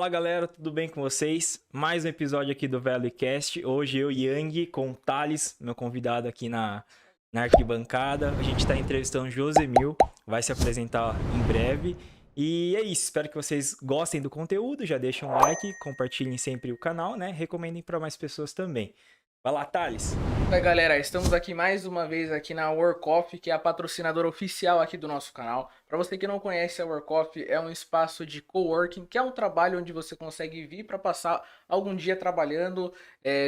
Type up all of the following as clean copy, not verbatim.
Fala galera, tudo bem com vocês? Mais um episódio aqui do VeloCast. Hoje eu, Yang, com o Thales, meu convidado aqui na arquibancada. A gente está entrevistando o Josemil, vai se apresentar em breve. E é isso, espero que vocês gostem do conteúdo, já deixem um like, compartilhem sempre o canal, né? Recomendem para mais pessoas também. Vai lá, Thales. Oi galera, estamos aqui mais uma vez aqui na Workoff, que é a patrocinadora oficial aqui do nosso canal. Para você que não conhece, a Workoff é um espaço de coworking, que é um trabalho onde você consegue vir para passar algum dia trabalhando.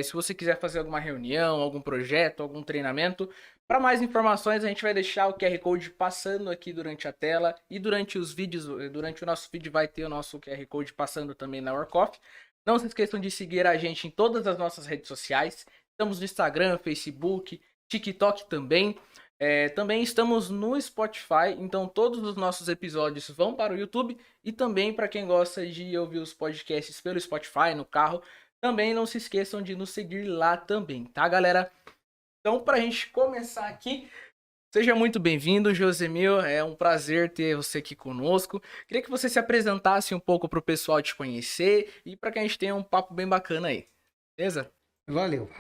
Se você quiser fazer alguma reunião, algum projeto, algum treinamento. Para mais informações, a gente vai deixar o QR Code passando aqui durante a tela e durante os vídeos, durante o nosso vídeo vai ter o nosso QR Code passando também na Workoff. Não se esqueçam de seguir a gente em todas as nossas redes sociais. Estamos no Instagram, Facebook, TikTok também. Também estamos no Spotify, então todos os nossos episódios vão para o YouTube. E também para quem gosta de ouvir os podcasts pelo Spotify, no carro, também não se esqueçam de nos seguir lá também, tá galera? Então para a gente começar aqui, seja muito bem-vindo, Josemil, é um prazer ter você aqui conosco. Queria que você se apresentasse um pouco para o pessoal te conhecer e para que a gente tenha um papo bem bacana aí, beleza? Valeu.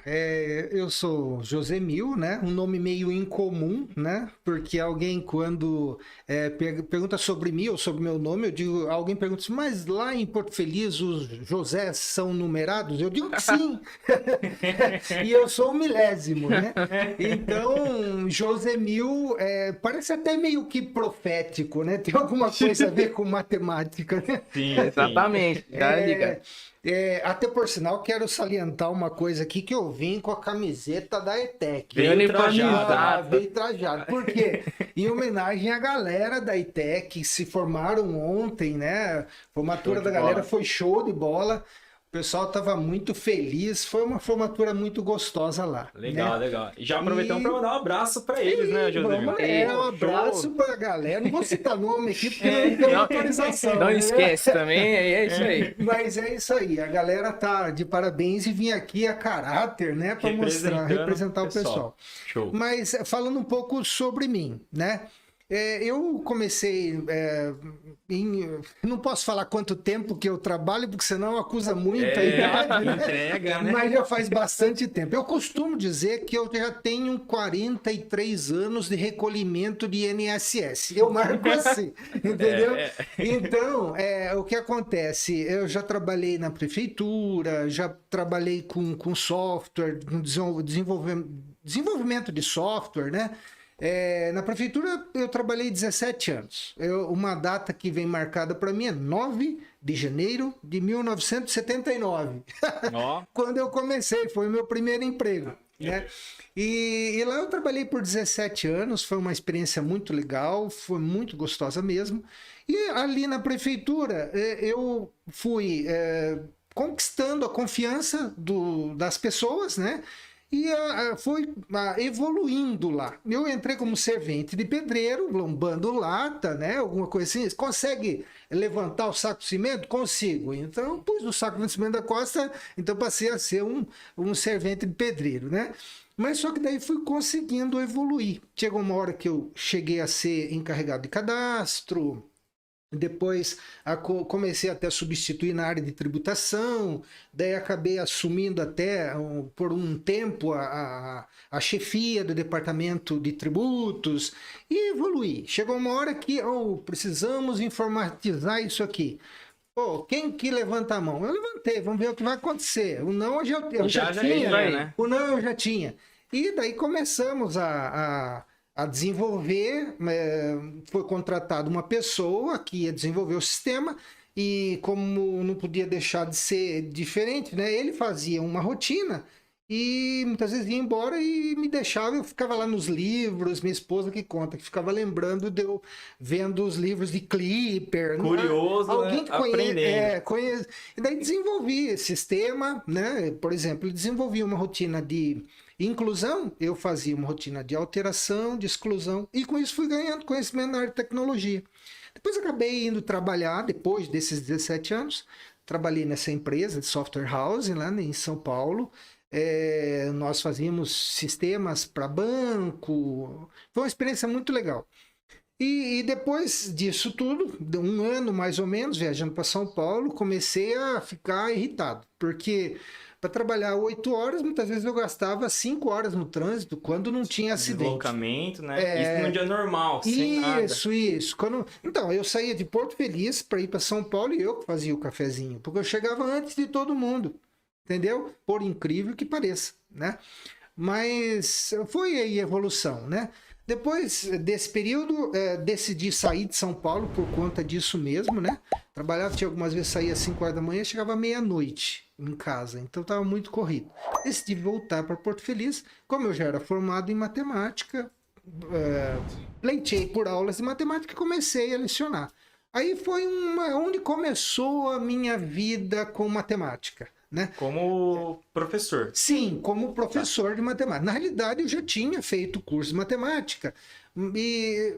Eu sou Josemil, né? Um nome meio incomum, né? Porque alguém quando pergunta sobre mim ou sobre meu nome, eu digo, alguém pergunta assim, mas lá em Porto Feliz os Josés são numerados? Eu digo que sim. E eu sou o milésimo, né? Então, Josemil parece até meio que profético, né? Tem alguma coisa a ver com matemática, né? Sim, Exatamente, tá ligado? Até por sinal, quero salientar uma coisa aqui, que eu vim com a camiseta da ETEC. Veio trajado. Veio trajado. Por quê? Em homenagem à galera da ETEC, que se formaram ontem, né? Formatura da galera foi show de bola. O pessoal estava muito feliz, foi uma formatura muito gostosa lá. Legal, né? legal. E já aproveitamos para mandar um abraço para eles, né, Josemil? Um abraço para a galera. Não vou citar nome aqui, porque não tem autorização. Não né? esquece também, é isso aí. Mas é isso aí, a galera tá de parabéns e vim aqui a caráter, né, para representar o pessoal. Show. Mas falando um pouco sobre mim, né? Eu comecei não posso falar quanto tempo que eu trabalho, porque senão acusa muito a idade, né? Entrega, né? Mas já faz bastante tempo. Eu costumo dizer que eu já tenho 43 anos de recolhimento de INSS. Eu marco assim, entendeu? Então, o que acontece? Eu já trabalhei na prefeitura, já trabalhei com software, com desenvolvimento de software, né? Na prefeitura eu trabalhei 17 anos. Uma data que vem marcada para mim é 9 de janeiro de 1979. Ó. Quando eu comecei, foi o meu primeiro emprego. Né? E lá eu trabalhei por 17 anos, foi uma experiência muito legal, foi muito gostosa mesmo. E ali na prefeitura eu fui conquistando a confiança das pessoas, né? E foi evoluindo lá. Eu entrei como servente de pedreiro, lombando lata, né? Alguma coisa assim. Consegue levantar o saco de cimento? Consigo. Então, pus o saco de cimento da costa, então passei a ser um servente de pedreiro, né? Mas só que daí fui conseguindo evoluir. Chegou uma hora que eu cheguei a ser encarregado de cadastro. Depois comecei até a substituir na área de tributação, daí acabei assumindo até por um tempo a chefia do departamento de tributos e evoluí. Chegou uma hora que precisamos informatizar isso aqui. Pô, quem que levanta a mão? Eu levantei, vamos ver o que vai acontecer. O não eu já tinha, né? O não eu já tinha. E daí começamos a desenvolver, foi contratada uma pessoa que ia desenvolver o sistema e como não podia deixar de ser diferente, né, ele fazia uma rotina e muitas vezes ia embora e me deixava, eu ficava lá nos livros, minha esposa que conta, que ficava lembrando de eu vendo os livros de Clipper. Curioso, alguém né? Aprendendo. conhece. E daí desenvolvi esse sistema, né, por exemplo, desenvolvi uma rotina de inclusão, eu fazia uma rotina de alteração, de exclusão, e com isso fui ganhando conhecimento na área de tecnologia. Depois acabei indo trabalhar, depois desses 17 anos, trabalhei nessa empresa de software house lá em São Paulo. Nós fazíamos sistemas para banco, foi uma experiência muito legal. E depois disso tudo, de um ano mais ou menos, viajando para São Paulo, comecei a ficar irritado, porque para trabalhar 8 horas, muitas vezes eu gastava 5 horas no trânsito quando não tinha acidente. Deslocamento, né? Isso num dia normal, sem nada. Isso. Então, eu saía de Porto Feliz para ir para São Paulo e eu que fazia o cafezinho, porque eu chegava antes de todo mundo, entendeu? Por incrível que pareça, né? Mas foi aí a evolução, né? Depois desse período, decidi sair de São Paulo por conta disso mesmo, né? Trabalhava, tinha algumas vezes saía às 5 horas da manhã, chegava meia-noite em casa, então estava muito corrido. Decidi voltar para Porto Feliz, como eu já era formado em matemática, pleiteei por aulas de matemática e comecei a lecionar. Aí foi onde começou a minha vida com matemática, né? Como professor. Sim, como professor de matemática. Na realidade, eu já tinha feito curso de matemática,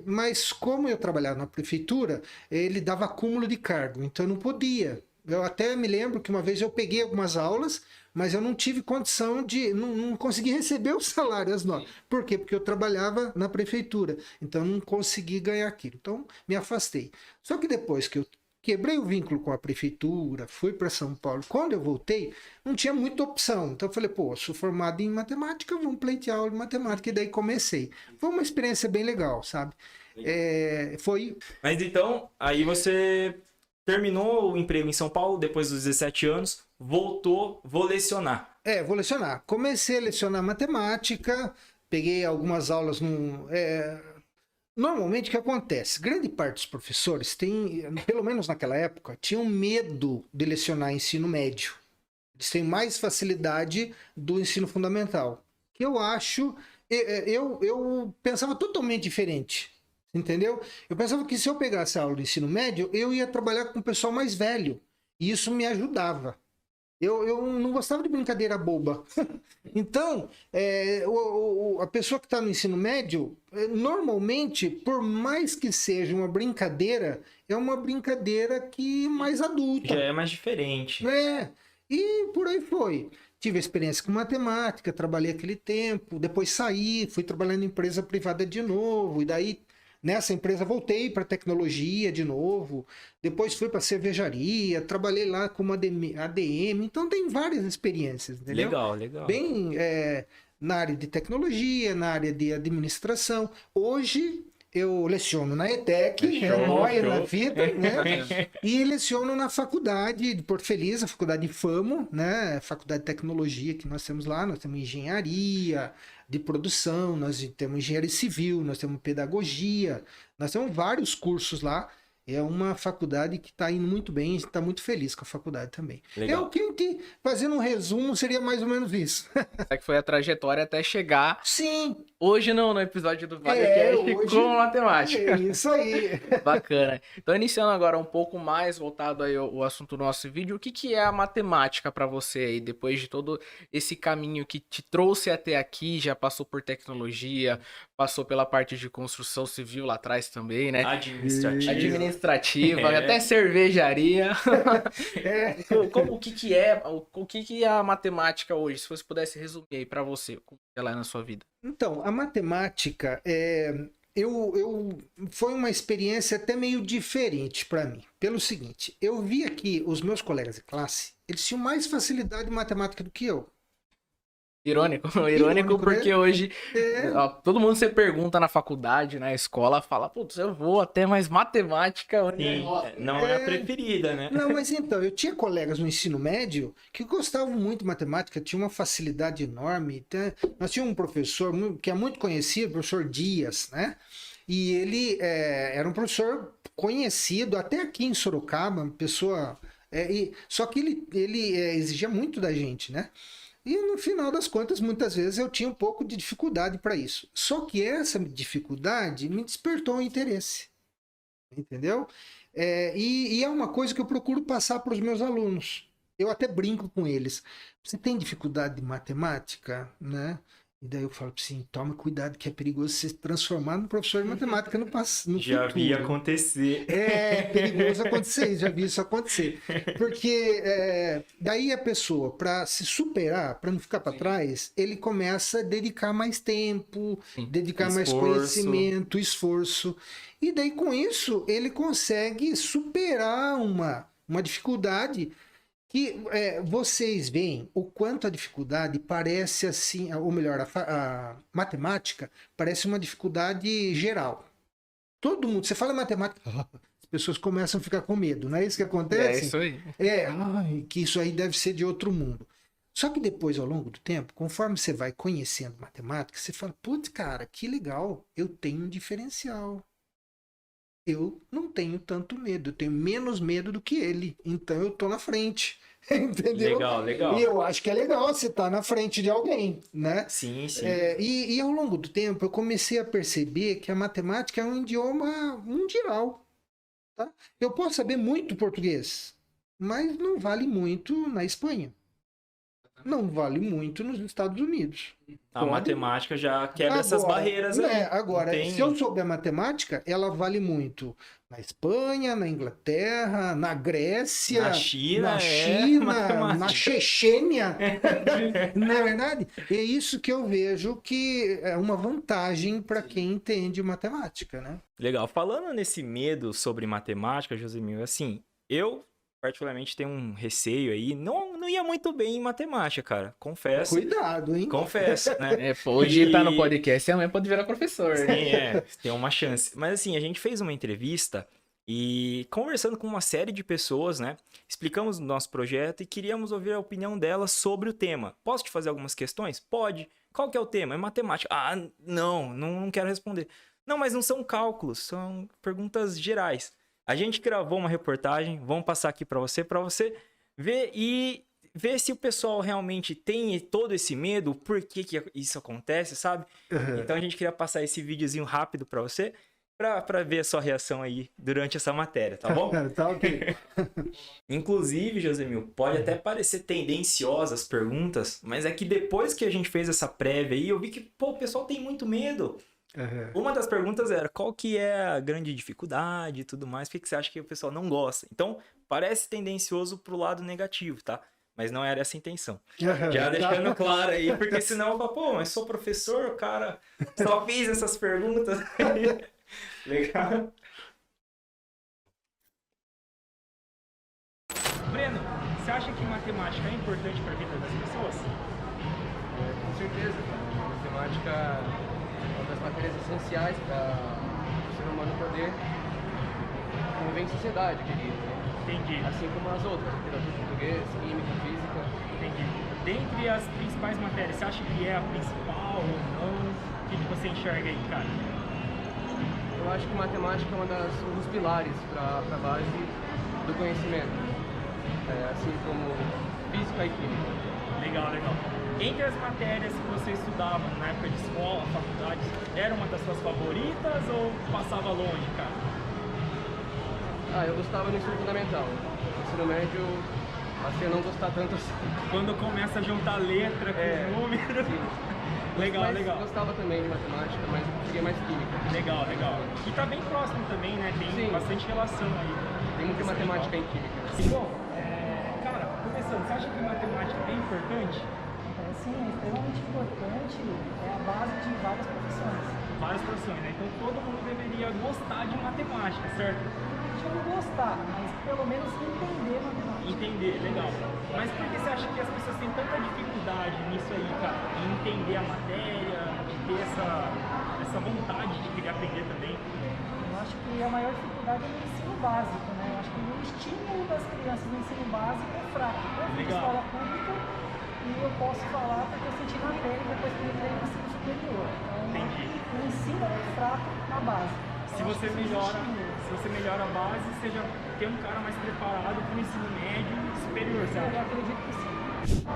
mas como eu trabalhava na prefeitura, ele dava acúmulo de cargo, então eu não podia. Eu até me lembro que uma vez eu peguei algumas aulas, mas eu não tive condição de... Não consegui receber o salário, as notas. Por quê? Porque eu trabalhava na prefeitura, então eu não consegui ganhar aquilo. Então, me afastei. Só que depois que eu quebrei o vínculo com a prefeitura, fui para São Paulo. Quando eu voltei, não tinha muita opção. Então eu falei, pô, sou formado em matemática, vamos pleitear aula de matemática. E daí comecei. Foi uma experiência bem legal, sabe? Foi... Mas então, aí você terminou o emprego em São Paulo, depois dos 17 anos, voltou, vou lecionar. Vou lecionar. Comecei a lecionar matemática, peguei algumas aulas no... Normalmente, o que acontece? Grande parte dos professores tem, pelo menos naquela época, tinham medo de lecionar ensino médio. Eles têm mais facilidade do ensino fundamental. Que eu acho... Eu pensava totalmente diferente, entendeu? Eu pensava que se eu pegasse a aula do ensino médio, eu ia trabalhar com o pessoal mais velho. E isso me ajudava. Eu não gostava de brincadeira boba. Então, a pessoa que está no ensino médio, normalmente, por mais que seja uma brincadeira, é uma brincadeira que mais adulta. Já é mais diferente. E por aí foi. Tive experiência com matemática, trabalhei aquele tempo, depois saí, fui trabalhar em empresa privada de novo, e daí... Nessa empresa voltei para tecnologia de novo, depois fui para cervejaria, trabalhei lá como ADM, então tem várias experiências, entendeu? Legal. Bem na área de tecnologia, na área de administração. Hoje eu leciono na ETEC, nóia na fita, né? E leciono na faculdade de Porto Feliz, a faculdade de FAMO, né? Faculdade de Tecnologia que nós temos lá, nós temos engenharia de produção, nós temos engenharia civil, nós temos pedagogia, nós temos vários cursos lá. É uma faculdade que está indo muito bem, a gente está muito feliz com a faculdade também. Legal. Fazendo um resumo, seria mais ou menos isso. Essa que foi a trajetória até chegar... Sim! Hoje não, no episódio do ValeCast com matemática. É isso aí. Bacana. Então, iniciando agora um pouco mais voltado aí ao assunto do nosso vídeo, o que é a matemática para você aí, depois de todo esse caminho que te trouxe até aqui, já passou por tecnologia, passou pela parte de construção civil lá atrás também, né? Administrativa, até cervejaria. O que é a matemática hoje? Se você pudesse resumir aí para você, como ela é na sua vida. Então, a matemática foi uma experiência até meio diferente para mim. Pelo seguinte, eu via que os meus colegas de classe, eles tinham mais facilidade em matemática do que eu. Irônico porque né? Hoje todo mundo você pergunta na faculdade, na escola, fala, putz, eu vou até mais matemática. Sim, não é a preferida, né? Não, mas então, eu tinha colegas no ensino médio que gostavam muito de matemática, tinha uma facilidade enorme. Nós tínhamos um professor que é muito conhecido, o professor Dias, né? E ele era um professor conhecido até aqui em Sorocaba, uma pessoa... só que ele exigia muito da gente, né? E no final das contas, muitas vezes eu tinha um pouco de dificuldade para isso. Só que essa dificuldade me despertou um interesse. Entendeu? E é uma coisa que eu procuro passar para os meus alunos. Eu até brinco com eles. Você tem dificuldade de matemática, né? E daí eu falo assim, toma cuidado que é perigoso você se transformar num professor de matemática no Já futuro. vi acontecer. É perigoso acontecer, já vi isso acontecer. Porque daí a pessoa, para se superar, para não ficar para trás, ele começa a dedicar mais tempo, dedicar mais conhecimento, esforço. E daí com isso ele consegue superar uma dificuldade que vocês veem o quanto a dificuldade parece assim, ou melhor, a matemática parece uma dificuldade geral. Todo mundo, você fala matemática, as pessoas começam a ficar com medo, não é isso que acontece? É isso aí. Que isso aí deve ser de outro mundo. Só que depois, ao longo do tempo, conforme você vai conhecendo matemática, você fala, putz, cara, que legal, eu tenho um diferencial. Eu não tenho tanto medo, eu tenho menos medo do que ele, então eu tô na frente, entendeu? Legal. E eu acho que é legal você estar na frente de alguém, né? Sim. E ao longo do tempo eu comecei a perceber que a matemática é um idioma mundial, tá? Eu posso saber muito português, mas não vale muito na Espanha. Não vale muito nos Estados Unidos. A matemática já quebra essas barreiras aí. Agora, se eu souber a matemática, ela vale muito na Espanha, na Inglaterra, na Grécia, na China, na Chechênia. Não é verdade? É isso que eu vejo que é uma vantagem para quem entende matemática, né? Legal. Falando nesse medo sobre matemática, Josemil, assim, eu particularmente tenho um receio aí, não ia muito bem em matemática, cara, confesso. Cuidado, hein? Confesso, né? Hoje tá no podcast e amanhã pode virar professor. Sim, tem uma chance. Mas assim, a gente fez uma entrevista e conversando com uma série de pessoas, né? Explicamos o nosso projeto e queríamos ouvir a opinião delas sobre o tema. Posso te fazer algumas questões? Pode. Qual que é o tema? É matemática. Ah, não quero responder. Não, mas não são cálculos, são perguntas gerais. A gente gravou uma reportagem, vamos passar aqui para você ver e ver se o pessoal realmente tem todo esse medo, por que isso acontece, sabe? Uhum. Então a gente queria passar esse videozinho rápido para você, para ver a sua reação aí durante essa matéria, tá bom? Tá ok. Inclusive, Josemil, pode até parecer tendenciosa as perguntas, mas é que depois que a gente fez essa prévia aí, eu vi que o pessoal tem muito medo. Uhum. Uma das perguntas era qual que é a grande dificuldade e tudo mais, por que você acha que o pessoal não gosta? Então, parece tendencioso pro lado negativo, tá? Mas não era essa a intenção. Uhum. Já deixando claro aí, porque senão eu falo, mas sou professor, cara, só fiz essas perguntas. Legal. Breno, você acha que matemática é importante para a vida das pessoas? Com certeza, cara. Matemática é uma das matérias essenciais para o ser humano poder conviver em sociedade, eu diria. Né? Entendi. Assim como as outras, literatura português, química, física. Entendi. Dentre as principais matérias, você acha que é a principal ou não? O que você enxerga aí, cara? Eu acho que matemática é um dos pilares para a base do conhecimento, assim como física e química. Legal. Entre as matérias que você estudava na época de escola, faculdade, era uma das suas favoritas ou passava longe, cara? Eu gostava no ensino fundamental. No ensino médio, passei a não gostar tanto assim. Quando começa a juntar letra com número. Sim. Legal. Eu gostava também de matemática, mas eu preferia mais química. Legal. E tá bem próximo também, né? Tem bastante relação aí. Tem muita matemática em química. Bom, cara, começando, você acha que matemática é importante? Sim, é extremamente importante, é a base de várias profissões. Várias profissões, né? Então todo mundo deveria gostar de matemática, certo? Não gostar, mas pelo menos entender matemática. Entender, legal. Mas por que você acha que as pessoas têm tanta dificuldade nisso aí, cara? Em entender a matéria, de ter essa vontade de querer aprender também? Eu acho que a maior dificuldade é no ensino básico, né? Eu acho que o estímulo das crianças no ensino básico é fraco. Eu fui de escola pública e eu posso falar porque eu senti na pele depois que eu entrei no ensino superior. Então, Entendi. o ensino é fraco na base. Se você melhora a base, você já tem um cara mais preparado para o ensino médio e superior, Eu certo? acredito que sim.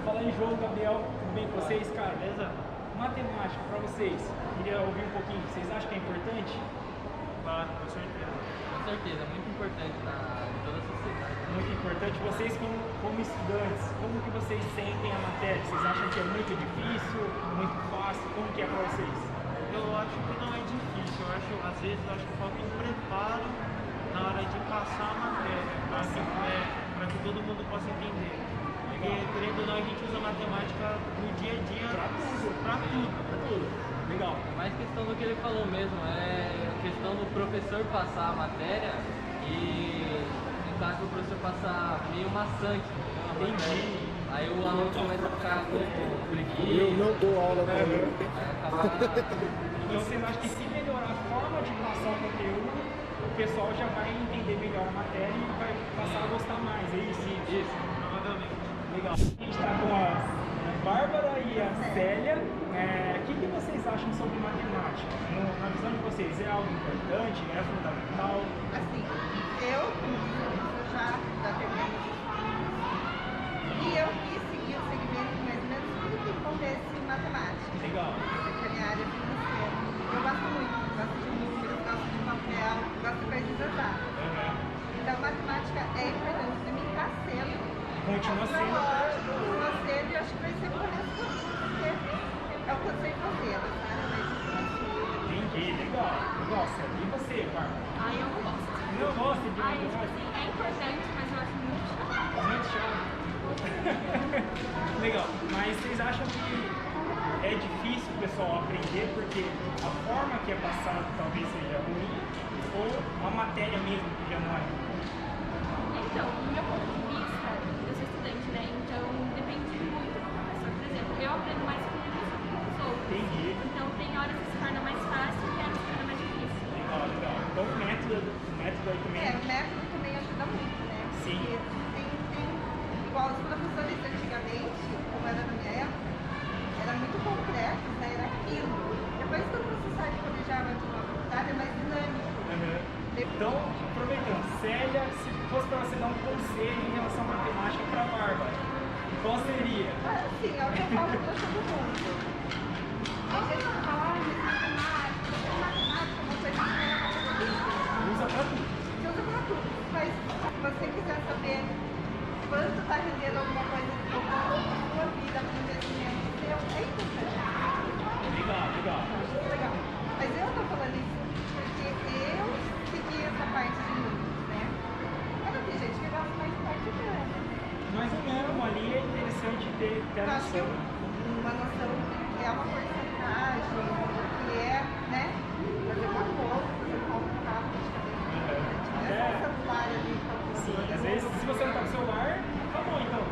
Fala aí, João, Gabriel, tudo bem com vocês, cara? Beleza? Matemática, para vocês, queria ouvir um pouquinho. Vocês acham que é importante? Claro, com certeza. certeza, muito importante em toda a sociedade. Muito importante. Vocês como estudantes, como que vocês sentem a matéria? Vocês acham que é muito difícil, muito fácil? Como que é para vocês? Eu acho que não é difícil, às vezes que falta um preparo na hora de passar a matéria, para que todo mundo possa entender. Porque, querendo ou não, a gente usa matemática no dia a dia para tudo. Legal. É mais questão do que ele falou mesmo, é questão do professor passar a matéria e tentar que o professor passa meio maçante. Entendi. Aí o aluno começa a ficar com preguiça. Eu não dou aula pra ele. Aí acaba... Então vocês acham que se melhorar a forma de passar o conteúdo, o pessoal já vai entender melhor a matéria e vai passar a gostar mais, é isso? Isso. Provavelmente. Legal. A gente está com a Bárbara e a Célia. O que vocês acham sobre matemática? Na visão de vocês, é algo importante? É fundamental? Assim, eu já terminei e eu quis seguir o segmento mais ou menos tudo que acontece em matemática. Legal. Que é a minha área financeira. Eu gosto muito, gosto de números, gosto de papel, gosto de coisas exatas. Então, matemática é importante para mim, está sendo. Continua sendo. Continua sendo e acho que vai ser por resto da vida, porque é o que eu sei fazer, sabe? Entendi, legal. Legal, Célia. E você, Bárbara? Ai, eu não gosto. Não gosta de Ai, tipo matemática? assim, é importante, mas eu acho muito chato. Muito chato. Legal, mas vocês acham que é difícil o pessoal aprender porque a forma que é passada talvez seja ruim ou a matéria mesmo que já não é? Então, no meu ponto de vista, eu sou estudante, né? Então, depende muito do professor. Por exemplo, eu aprendo mais com eles do que com os outros. Entendi. Então, tem horas que se torna mais fácil e horas que se torna mais difícil. Legal, legal. Então o método aí também. O método também ajuda muito, né? Sim. Porque tem igual os professores antigamente, como era na minha época, era muito concreto, né? Era aquilo. Depois que o professor sai de colegial vai para uma faculdade, é mais dinâmico. Então, aproveitando, Célia, se fosse para você dar um conselho em relação à matemática para a Bárbara, qual seria? Assim, é o que eu falo para todo mundo. A gente fala, matemática é uma coisa que Usa para tudo. você usa para tudo. Mas se você quiser saber quanto está rendendo alguma coisa na sua vida, para um investimento seu, é importante. Legal, legal. Legal. Mas eu tô falando isso porque eu segui essa parte de números, né? Mas tem gente que gosta mais de parte grande. Mas não, ali é interessante ter Eu a acho que noção. uma noção do que é uma porcentagem, do que é, né? Fazer uma conta, fazer um carro praticamente. Até- É só o celular ali, Sim, às vezes, se você não tá com o celular, tá bom então.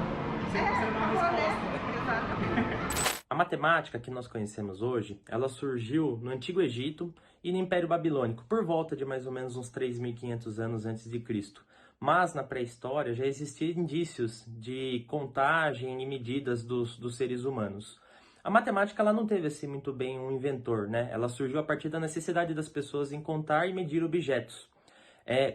Você não dá uma acabou, né? resposta. Exatamente. A matemática que nós conhecemos hoje, ela surgiu no Antigo Egito e no Império Babilônico, por volta de mais ou menos uns 3.500 anos antes de Cristo. Mas na pré-história já existiam indícios de contagem e medidas dos seres humanos. A matemática ela não teve assim muito bem um inventor, né? Ela surgiu a partir da necessidade das pessoas em contar e medir objetos.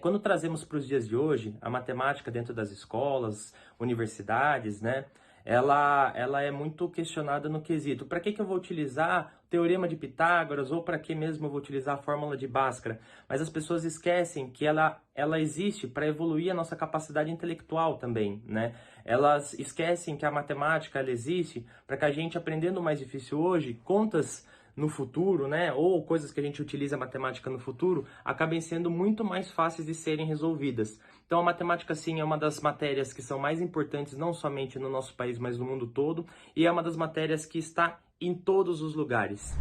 Quando trazemos para os dias de hoje, a matemática dentro das escolas, universidades, né? Ela é muito questionada no quesito. Para que eu vou utilizar o Teorema de Pitágoras ou para que mesmo eu vou utilizar a fórmula de Bhaskara? Mas as pessoas esquecem que ela existe para evoluir a nossa capacidade intelectual também, né? Elas esquecem que a matemática ela existe para que a gente, aprendendo mais difícil hoje, contas no futuro, né, ou coisas que a gente utiliza a matemática no futuro, acabem sendo muito mais fáceis de serem resolvidas. Então a matemática, sim, é uma das matérias que são mais importantes, não somente no nosso país, mas no mundo todo, e é uma das matérias que está em todos os lugares.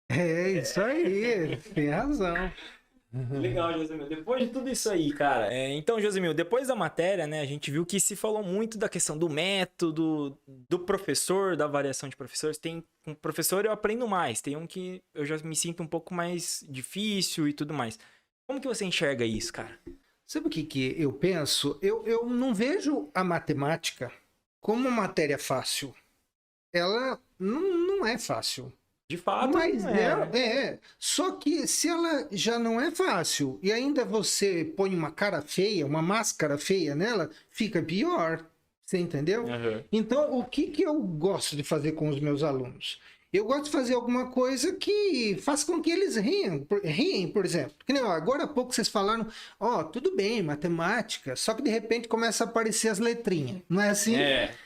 É isso aí, tem razão. Legal, Josemil. Depois de tudo isso aí, cara. Então, Josemil, depois da matéria, né, a gente viu que se falou muito da questão do método, do professor, da variação de professores. Tem um professor eu aprendo mais, tem um que eu já me sinto um pouco mais difícil e tudo mais. Como que você enxerga isso, cara? Sabe o que eu penso? Eu não vejo a matemática como uma matéria fácil. Ela não é fácil. De fato, Mas não é. Só que se ela já não é fácil e ainda você põe uma cara feia, uma máscara feia nela, fica pior. Você entendeu? Uhum. Então, o que eu gosto de fazer com os meus alunos? Eu gosto de fazer alguma coisa que faça com que eles riem, por exemplo. Que nem, ó, agora há pouco vocês falaram, tudo bem, matemática, só que de repente começa a aparecer as letrinhas. Não é assim?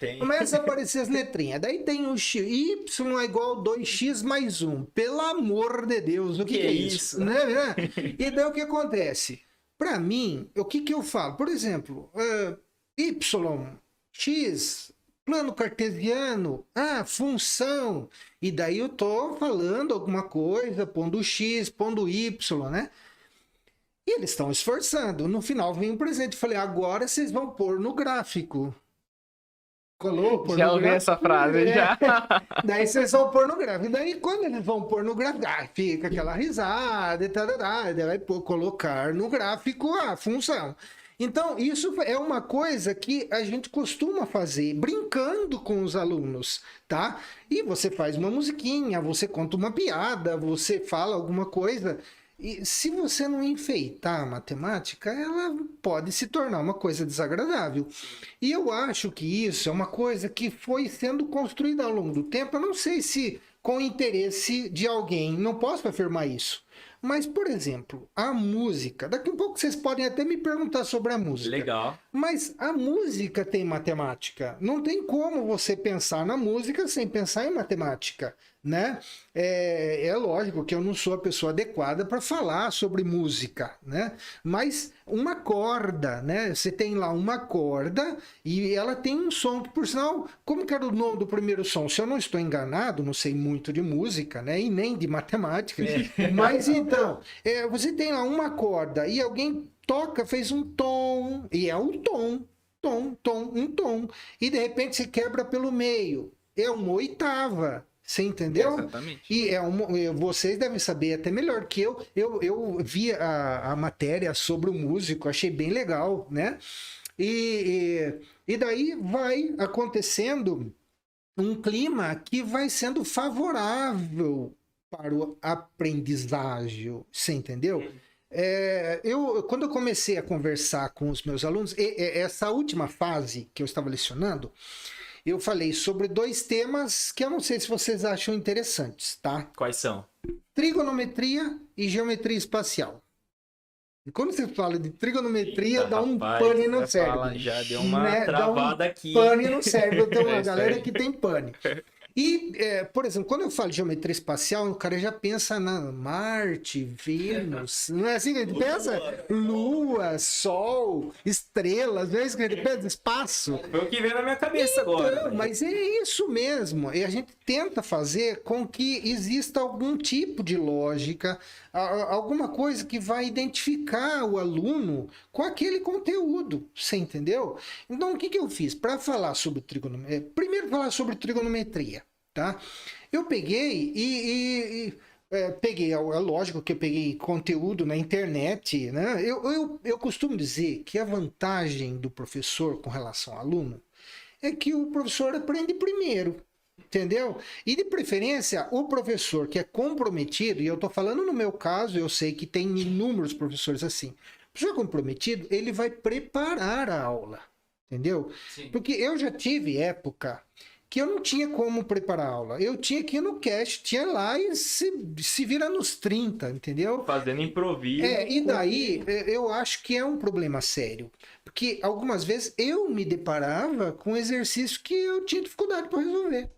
Tem. Começa a aparecer as letrinhas. Daí tem o x, y é igual a 2x mais 1. Pelo amor de Deus, o que é isso? Né? E daí o que acontece? Para mim, o que eu falo? Por exemplo, y, x... plano cartesiano, função, e daí eu tô falando alguma coisa, pondo x, pondo y, né? E eles estão esforçando. No final vem um presente. Falei, agora vocês vão pôr no gráfico. Colou? Já ouvi essa frase, já. Daí vocês vão pôr no gráfico. E daí quando eles vão pôr no gráfico, fica aquela risada e tal, daí vai colocar no gráfico a função. Então, isso é uma coisa que a gente costuma fazer, brincando com os alunos, tá? E você faz uma musiquinha, você conta uma piada, você fala alguma coisa. E se você não enfeitar a matemática, ela pode se tornar uma coisa desagradável. E eu acho que isso é uma coisa que foi sendo construída ao longo do tempo. Eu não sei se com interesse de alguém, não posso afirmar isso. Mas, por exemplo, a música... Daqui a pouco vocês podem até me perguntar sobre a música. Legal. Mas a música tem matemática. Não tem como você pensar na música sem pensar em matemática, né? É lógico que eu não sou a pessoa adequada para falar sobre música, né? Mas uma corda, né? Você tem lá uma corda e ela tem um som que, por sinal, como que era o nome do primeiro som? Se eu não estou enganado, não sei muito de música, né? E nem de matemática. Mas então, você tem lá uma corda e alguém toca, fez um tom, e é um tom, um tom. E de repente se quebra pelo meio. É uma oitava. Você entendeu? Exatamente. E vocês devem saber até melhor que eu. Eu vi a matéria sobre o músico, achei bem legal, né? E daí vai acontecendo um clima que vai sendo favorável para o aprendizagem, você entendeu? Quando eu comecei a conversar com os meus alunos, essa última fase que eu estava lecionando, eu falei sobre 2 temas que eu não sei se vocês acham interessantes, tá? Quais são? Trigonometria e geometria espacial. E quando você fala de trigonometria, dá um pane no cérebro. Já deu uma travada aqui. Pane no cérebro, tem uma galera que tem pane. E, por exemplo, quando eu falo de geometria espacial, o cara já pensa na Marte, Vênus, não é assim que a gente pensa? Lua, Sol, estrelas, não é isso que a gente pensa? Espaço. Foi o que veio na minha cabeça agora. Mas é isso mesmo. E a gente tenta fazer com que exista algum tipo de lógica, alguma coisa que vai identificar o aluno com aquele conteúdo, você entendeu? Então, o que eu fiz? Para falar sobre trigonometria, primeiro falar sobre trigonometria, tá? Eu peguei peguei, é lógico que eu peguei conteúdo na internet, né? Eu costumo dizer que a vantagem do professor com relação ao aluno é que o professor aprende primeiro. Entendeu? E de preferência, o professor que é comprometido, e eu estou falando no meu caso, eu sei que tem inúmeros professores assim. O professor comprometido, ele vai preparar a aula. Entendeu? Sim. Porque eu já tive época que eu não tinha como preparar a aula. Eu tinha que ir no cast, tinha lá e se vira nos 30, entendeu? Fazendo improviso. E daí eu acho que é um problema sério. Porque algumas vezes eu me deparava com exercícios que eu tinha dificuldade para resolver.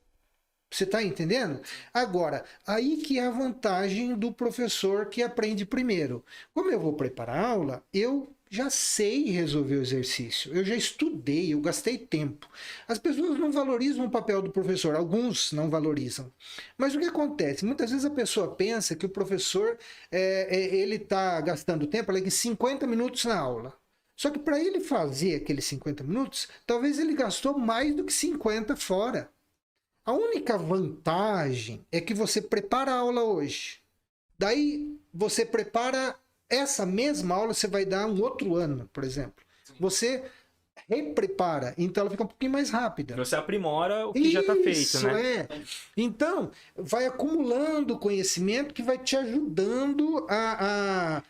Você está entendendo? Agora, aí que é a vantagem do professor que aprende primeiro. Como eu vou preparar a aula, eu já sei resolver o exercício. Eu já estudei, eu gastei tempo. As pessoas não valorizam o papel do professor. Alguns não valorizam. Mas o que acontece? Muitas vezes a pessoa pensa que o professor ele está gastando tempo, 50 minutos na aula. Só que para ele fazer aqueles 50 minutos, talvez ele gastou mais do que 50 fora. A única vantagem é que você prepara a aula hoje. Daí você prepara essa mesma aula, você vai dar um outro ano, por exemplo. Você reprepara, então ela fica um pouquinho mais rápida. Você aprimora o que já está feito, né? Então, vai acumulando conhecimento que vai te ajudando a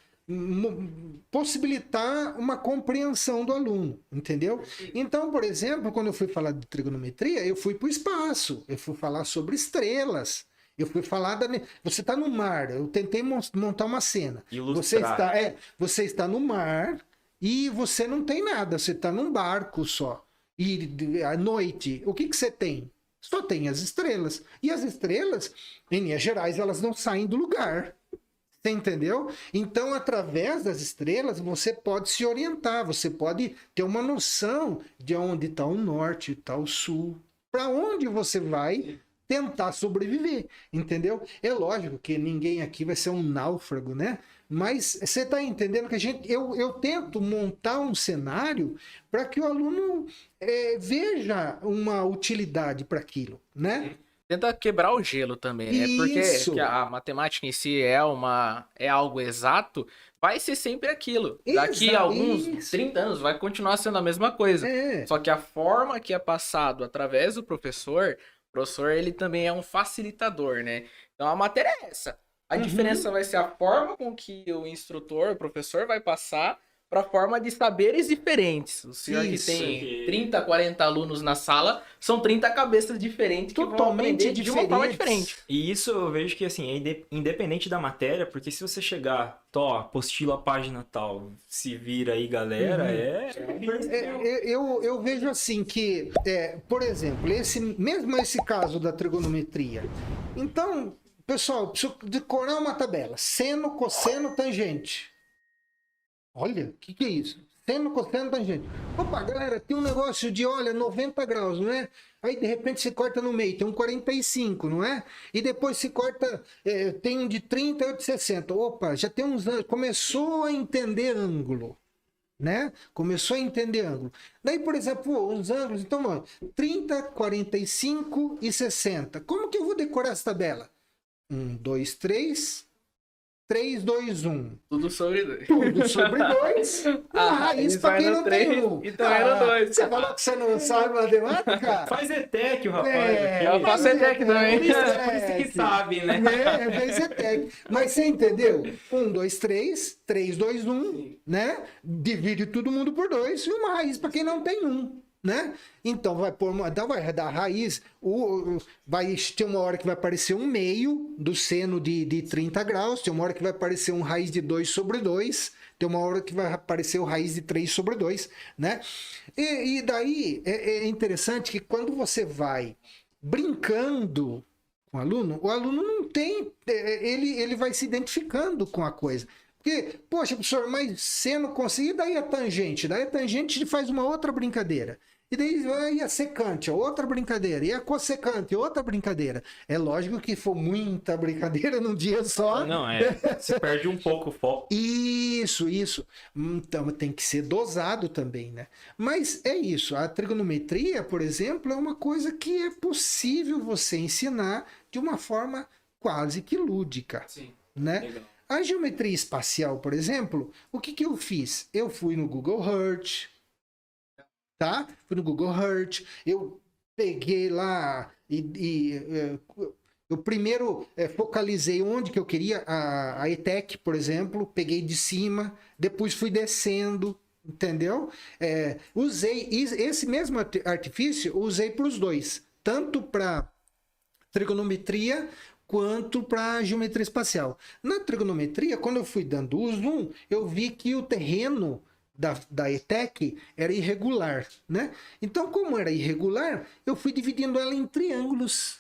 possibilitar uma compreensão do aluno, entendeu? Então, por exemplo, quando eu fui falar de trigonometria, eu fui para o espaço, eu fui falar sobre estrelas, Eu fui falar você está no mar. Eu tentei montar uma cena. Ilustrar. Você está no mar e você não tem nada. Você está num barco só. E à noite, o que você tem? Só tem as estrelas. E as estrelas, em linhas gerais, elas não saem do lugar. Você entendeu? Então, através das estrelas, você pode se orientar, você pode ter uma noção de onde está o norte, está o sul, para onde você vai tentar sobreviver, entendeu? É lógico que ninguém aqui vai ser um náufrago, né? Mas você está entendendo que eu tento montar um cenário para que o aluno veja uma utilidade para aquilo, né? Tenta quebrar o gelo também, né? Isso. Porque a matemática em si é algo exato, vai ser sempre aquilo. Daqui a alguns 30 anos vai continuar sendo a mesma coisa. Só que a forma que é passado através do professor, o professor ele também é um facilitador, né? Então a matéria é essa. A diferença vai ser a forma com que o instrutor, o professor vai passar para forma de saberes diferentes. O senhor que tem 30, 40 alunos na sala, são 30 cabeças diferentes que vão aprender de uma forma diferente. E isso eu vejo que, assim, é independente da matéria, porque se você chegar, apostila a página tal, se vira aí, galera, Eu vejo assim que, por exemplo, mesmo esse caso da trigonometria. Então, pessoal, preciso decorar uma tabela. Seno, cosseno, tangente. Olha, o que é isso? Seno, cosseno, tangente. Opa, galera, tem um negócio de, 90 graus, não é? Aí, de repente, se corta no meio, tem um 45, não é? E depois se corta, tem um de 30 e outro de 60. Opa, já tem uns anos, começou a entender ângulo, né? Começou a entender ângulo. Daí, por exemplo, os ângulos, então, 30, 45 e 60. Como que eu vou decorar essa tabela? 1, 2, 3... 3, 2, 1. Tudo sobre 2. Tudo sobre 2. Raiz para quem não tem 1. Então era 2. Você falou que você não sabe matemática? Faz ETEC, o rapaz. Eu faço ETEC também. Por isso que sabe, né? Fez ETEC. Mas você entendeu? 1, 2, 3. 3, 2, 1. Né? Divide todo mundo por 2. E uma raiz para quem não tem 1. Né? Então vai dar a raiz, vai ter uma hora que vai aparecer um meio do seno de 30 graus, tem uma hora que vai aparecer um raiz de 2 sobre 2, tem uma hora que vai aparecer o raiz de 3 sobre 2, né? E daí é interessante que quando você vai brincando com o aluno não tem, ele vai se identificando com a coisa. Porque, poxa, professor, mas seno conseguir, daí a tangente faz uma outra brincadeira. E daí vai a secante, outra brincadeira. E a cossecante, outra brincadeira. É lógico que for muita brincadeira num dia só. Não, você perde um pouco o foco. Isso. Então tem que ser dosado também, né? Mas é isso. A trigonometria, por exemplo, é uma coisa que é possível você ensinar de uma forma quase que lúdica. Sim, né? legal. A geometria espacial, por exemplo, o que eu fiz? Eu fui no Google Earth, tá? Fui no Google Earth, eu peguei lá eu primeiro focalizei onde que eu queria, a ETEC, por exemplo, peguei de cima, depois fui descendo, entendeu? Usei esse mesmo artifício, usei para os dois, tanto para trigonometria quanto para geometria espacial. Na trigonometria, quando eu fui dando o zoom, eu vi que o terreno da ETEC era irregular, né? Então, como era irregular, eu fui dividindo ela em triângulos,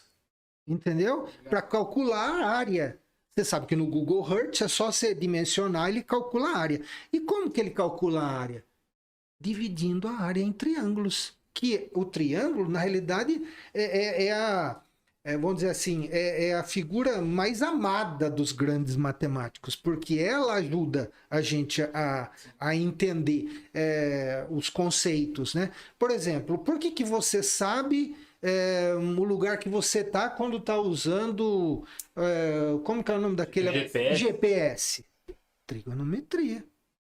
entendeu? Para calcular a área. Você sabe que no Google Earth é só você dimensionar, ele calcula a área. E como que ele calcula a área? Dividindo a área em triângulos. Que o triângulo, na realidade, vamos dizer assim, é a figura mais amada dos grandes matemáticos, porque ela ajuda a gente a entender os conceitos, né? Por exemplo, por que você sabe o lugar que você está quando está usando, como que é o nome daquele? GPS. GPS. Trigonometria.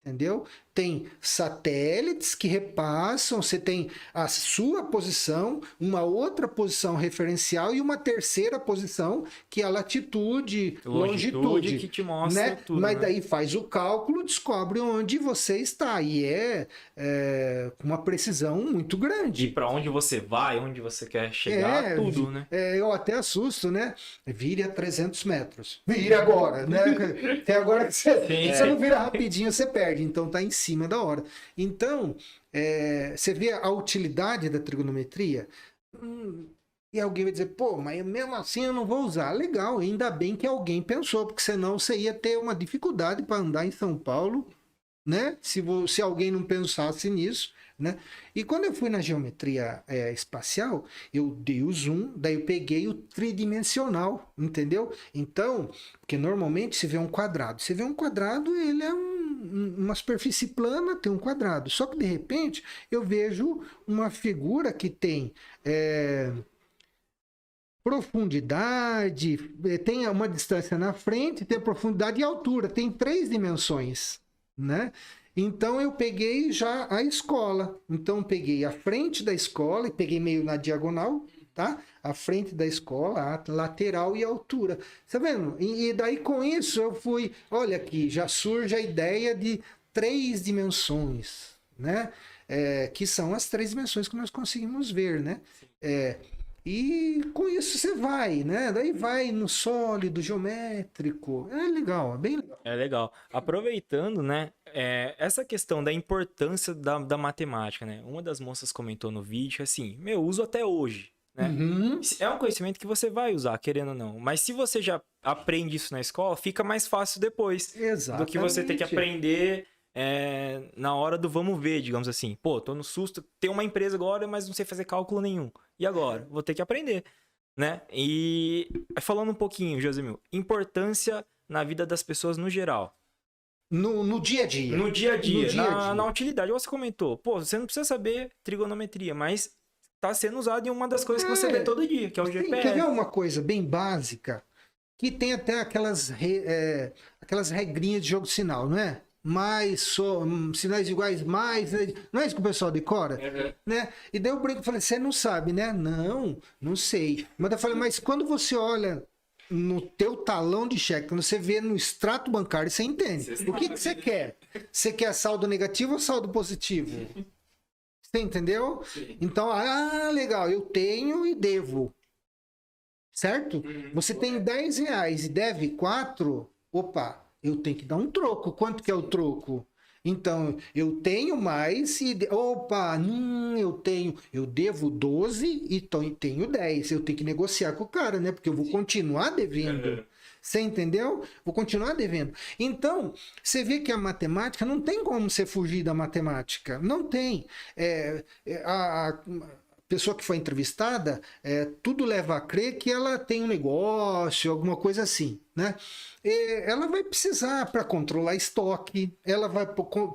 entendeu? Tem satélites que repassam, você tem a sua posição, uma outra posição referencial e uma terceira posição, que é a latitude, longitude, que te mostra né? tudo, Mas né? daí faz o cálculo, descobre onde você está, e com uma precisão muito grande. E pra onde você vai, onde você quer chegar, tudo, né? Eu até assusto, né? Vire a 300 metros. Vire agora, né? Até agora que você não vira rapidinho, você perde. Então tá em cima da hora. Então, você vê a utilidade da trigonometria. E alguém vai dizer, pô, mas mesmo assim eu não vou usar. Legal, ainda bem que alguém pensou, porque senão você ia ter uma dificuldade para andar em São Paulo, né? Se alguém não pensasse nisso, né? E quando eu fui na geometria espacial, eu dei o zoom, daí eu peguei o tridimensional, entendeu? Então, porque normalmente se vê um quadrado. Você vê um quadrado, ele é uma superfície plana, tem um quadrado. Só que de repente eu vejo uma figura que tem profundidade, tem uma distância na frente, tem profundidade e altura, tem 3 dimensões, né? Então eu peguei já a escola. Então peguei a frente da escola e peguei meio na diagonal, tá? A frente da escola, a lateral e a altura. Tá vendo? E daí com isso eu fui, olha aqui, já surge a ideia de 3 dimensões, né? Que são as 3 dimensões que nós conseguimos ver, né? E com isso você vai, né? Daí vai no sólido, geométrico. É legal, é bem legal. É legal. Aproveitando, né? Essa questão da importância da matemática, né? Uma das moças comentou no vídeo assim, uso até hoje, né? Uhum. É um conhecimento que você vai usar, querendo ou não. Mas se você já aprende isso na escola, fica mais fácil depois. Exatamente. Do que você ter que aprender na hora do vamos ver, digamos assim. Pô, tô no susto, tem uma empresa agora, mas não sei fazer cálculo nenhum. E agora? Vou ter que aprender, né? E falando um pouquinho, Josemil, importância na vida das pessoas no geral. No dia a dia. No dia a dia, No dia a dia. na utilidade. Você comentou, pô, você não precisa saber trigonometria, mas tá sendo usado em uma das coisas que você vê todo dia, que é o GPS. Quer ver uma coisa bem básica? Que tem até aquelas regrinhas de jogo de sinal, não é? Mais, sinais iguais, mais... Não é isso que o pessoal decora? Né? E daí eu brinco e falei, você não sabe, né? Não sei. Mas eu falei, mas quando você olha no teu talão de cheque, quando você vê no extrato bancário, você entende. O que você quer? Você quer saldo negativo ou saldo positivo? Você entendeu? Sim. Então, legal, eu tenho e devo. Certo? Você tem R$10 e deve 4, opa, eu tenho que dar um troco. Quanto que é o troco? Então, eu tenho mais e... eu devo 12 e tenho 10. Eu tenho que negociar com o cara, né? Porque eu vou continuar devendo. Você entendeu? Vou continuar devendo. Então, você vê que a matemática, não tem como você fugir da matemática. Não tem. A pessoa que foi entrevistada, tudo leva a crer que ela tem um negócio, alguma coisa assim, né? Ela vai precisar para controlar estoque, ela vai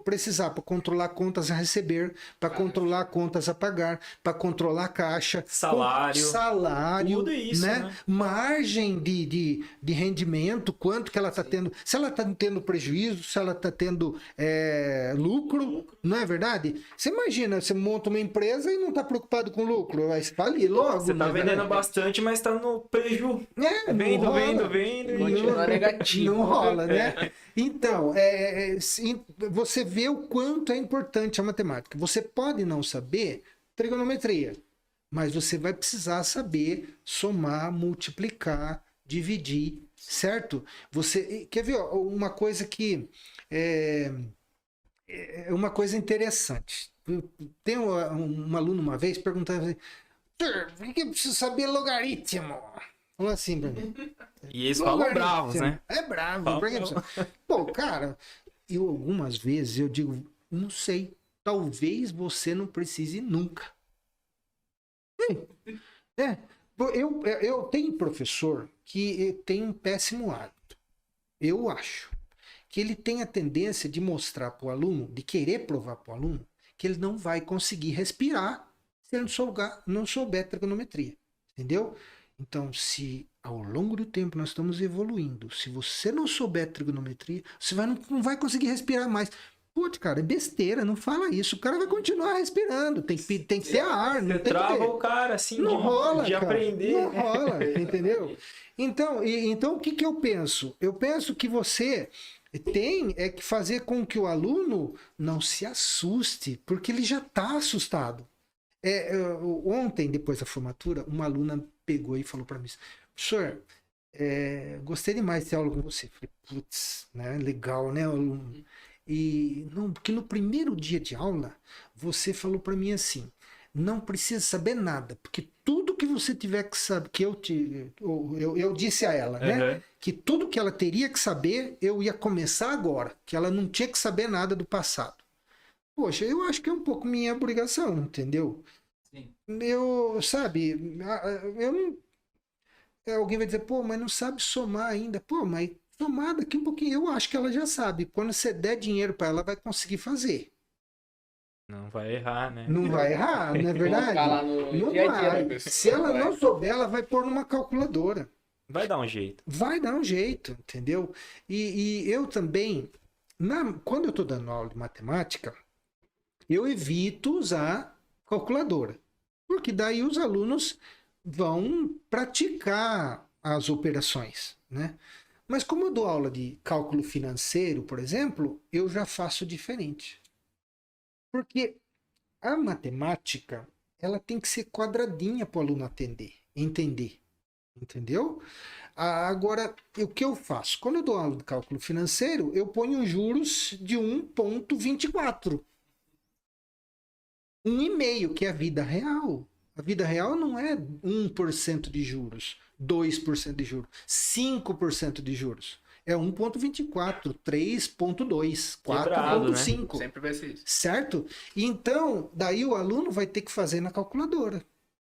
precisar para controlar contas a receber, para controlar contas a pagar, para controlar caixa, salário, tudo isso, né? Margem de rendimento, quanto que ela está tendo, se ela está tendo prejuízo, se ela está tendo lucro, não é verdade? Você imagina, você monta uma empresa e não está preocupado com lucro, vai falir logo. Você tá vendendo bastante, mas tá no prejuízo. Vendo. Continua negativo. Não rola, né? Então, você vê o quanto é importante a matemática. Você pode não saber trigonometria, mas você vai precisar saber somar, multiplicar, dividir, certo? Você quer ver uma coisa que é uma coisa interessante. Tem um aluno uma vez perguntando assim, por que eu preciso saber logaritmo? Falou assim pra mim. E eles falam bravos, né? É bravo. Pô, cara, eu algumas vezes eu digo, não sei, talvez você não precise nunca. Eu tenho professor que tem um péssimo hábito. Eu acho que ele tem a tendência de mostrar para o aluno, de querer provar para o aluno, que ele não vai conseguir respirar se ele não souber trigonometria. Entendeu? Então, se ao longo do tempo nós estamos evoluindo, se você não souber trigonometria, você não vai conseguir respirar mais. Putz, cara, é besteira, não fala isso. O cara vai continuar respirando, tem que ter ar. Não Você tem trava que... o cara, assim, não rola, de cara. aprender. Não rola, entendeu? Então, o que eu penso? Eu penso que você tem que fazer com que o aluno não se assuste, porque ele já está assustado. Ontem, depois da formatura, uma aluna pegou e falou para mim, professor, gostei demais de ter aula com você. Falei, putz, né? Legal, né, aluno? E não, porque no primeiro dia de aula, você falou para mim assim, não precisa saber nada, porque tudo que você tiver que saber, que eu disse a ela, né? Que tudo que ela teria que saber, eu ia começar agora, que ela não tinha que saber nada do passado. Poxa, eu acho que é um pouco minha obrigação, entendeu? Sim. Eu não... Alguém vai dizer, pô, mas não sabe somar ainda. Pô, mas somar daqui um pouquinho, eu acho que ela já sabe. Quando você der dinheiro para ela, vai conseguir fazer. Não vai errar, né? Não vai errar, não é verdade? Lá no Não dia a dia da vai. pessoa, Se ela vai. não souber, ela vai pôr numa calculadora. Vai dar um jeito. Vai dar um jeito, entendeu? E eu também, quando eu estou dando aula de matemática, eu evito usar calculadora. Porque daí os alunos vão praticar as operações, né? Mas como eu dou aula de cálculo financeiro, por exemplo, eu já faço diferente. Porque a matemática, ela tem que ser quadradinha para o aluno entender. Entendeu? Agora, o que eu faço? Quando eu dou aula de cálculo financeiro, eu ponho juros de 1,24. 1,5, que é a vida real. A vida real não é 1% de juros, 2% de juros, 5% de juros. É 1,24, 3,2, 4,5. Sempre vai ser isso. Certo? E então, daí o aluno vai ter que fazer na calculadora.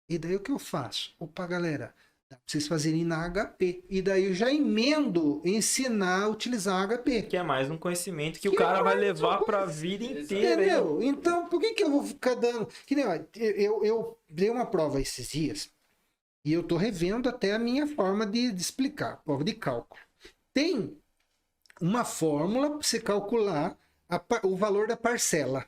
E daí o que eu faço? Opa, galera, dá pra vocês fazerem na HP. E daí eu já emendo ensinar a utilizar a HP. Que é mais um conhecimento que o cara vai levar pra vida inteira. Entendeu? Então, por que eu vou ficar dando... Que nem, ó, eu dei uma prova esses dias e eu tô revendo até a minha forma de explicar, prova de cálculo. Tem uma fórmula para você calcular o valor da parcela.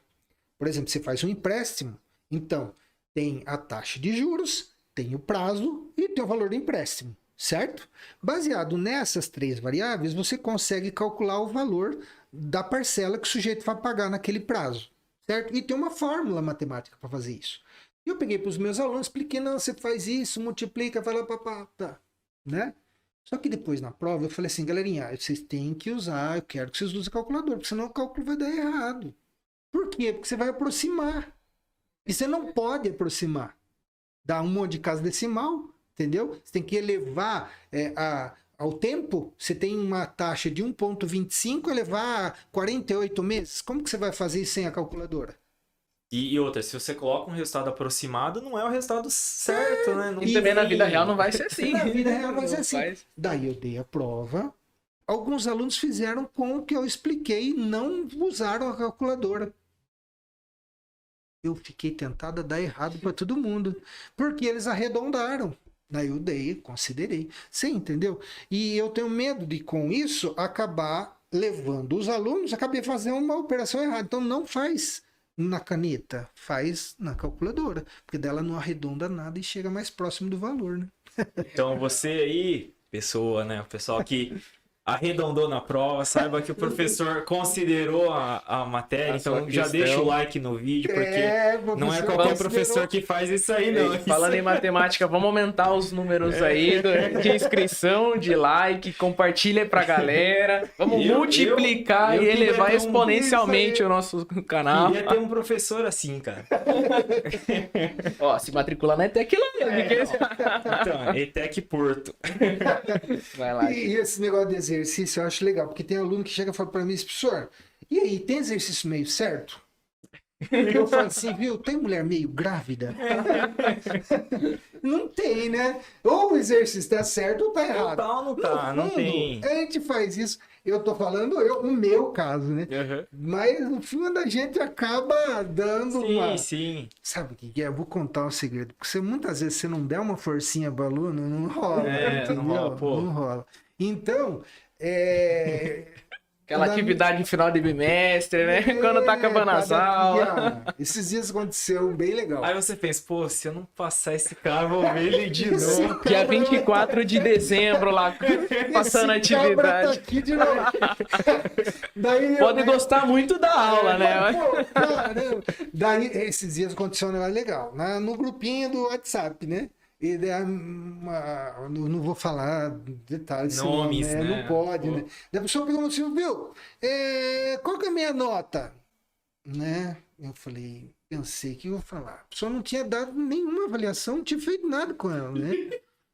Por exemplo, você faz um empréstimo, então tem a taxa de juros, tem o prazo e tem o valor do empréstimo, certo? Baseado nessas três variáveis, você consegue calcular o valor da parcela que o sujeito vai pagar naquele prazo, certo? E tem uma fórmula matemática para fazer isso. E eu peguei para os meus alunos, expliquei, não, você faz isso, multiplica, vai lá, papá, né? Só que depois na prova eu falei assim, galerinha, vocês têm que usar, eu quero que vocês usem calculador, porque senão o cálculo vai dar errado. Por quê? Porque você vai aproximar. E você não pode aproximar. Dá um monte de casa decimal, entendeu? Você tem que elevar ao tempo. Você tem uma taxa de 1,25 elevar a 48 meses. Como que você vai fazer isso sem a calculadora? E outra, se você coloca um resultado aproximado, não é o resultado certo, né? Não E também na vida real não vai ser assim. Na vida real vai ser Não assim. faz. Daí eu dei a prova. Alguns alunos fizeram com o que eu expliquei e não usaram a calculadora. Eu fiquei tentado a dar errado para todo mundo. Porque eles arredondaram. Daí eu dei, considerei. Você entendeu? E eu tenho medo de, com isso, acabar levando os alunos, acabei fazendo uma operação errada. Então não faz na caneta, faz na calculadora. Porque dela não arredonda nada e chega mais próximo do valor, né? Então você aí, pessoa, né? O pessoal que arredondou na prova, saiba que o professor considerou a matéria, A então sua já questão. deixa o like no vídeo, porque não é qualquer professor que faz isso aí, não. Ei, falando em matemática, vamos aumentar os números aí de inscrição, de like, compartilha aí pra galera. Vamos multiplicar eu e elevar queria ter exponencialmente o nosso canal. Queria ter um professor assim, cara. Ó, se matricular na ETEC lá. Então, ETEC Porto. Vai lá. E esse negócio de exercício eu acho legal, porque tem aluno que chega e fala para mim, professor, e aí, tem exercício meio certo? Eu falo assim, viu, tem mulher meio grávida? Não tem, né? Ou o exercício tá certo ou tá errado. Não tá, não tem. A gente faz isso, eu tô falando o meu caso, né? Mas no fim da gente acaba dando uma... Sim. Sabe o que é? Eu vou contar um segredo, porque muitas vezes você não der uma forcinha pro aluno, não rola, entendeu? não rola, pô. Não rola. Então, Aquela atividade de final de bimestre, né? Quando tá acabando as aulas. Esses dias aconteceu bem legal. Aí você pensa, pô, se eu não passar esse cara, eu vou ver ele de novo. Dia 24 de dezembro lá, passando a Esse cabra tá atividade. aqui de novo. Daí, Pode gostar muito da aula, né? Pô, caramba. Daí, esses dias aconteceu um negócio legal. No grupinho do WhatsApp, né? E daí, não vou falar detalhes, Nomes, senão, né? não pode, né? Daí a pessoa perguntou assim, viu, qual que é a minha nota? Né? Eu falei, pensei, o que eu vou falar? A pessoa não tinha dado nenhuma avaliação, não tinha feito nada com ela, né?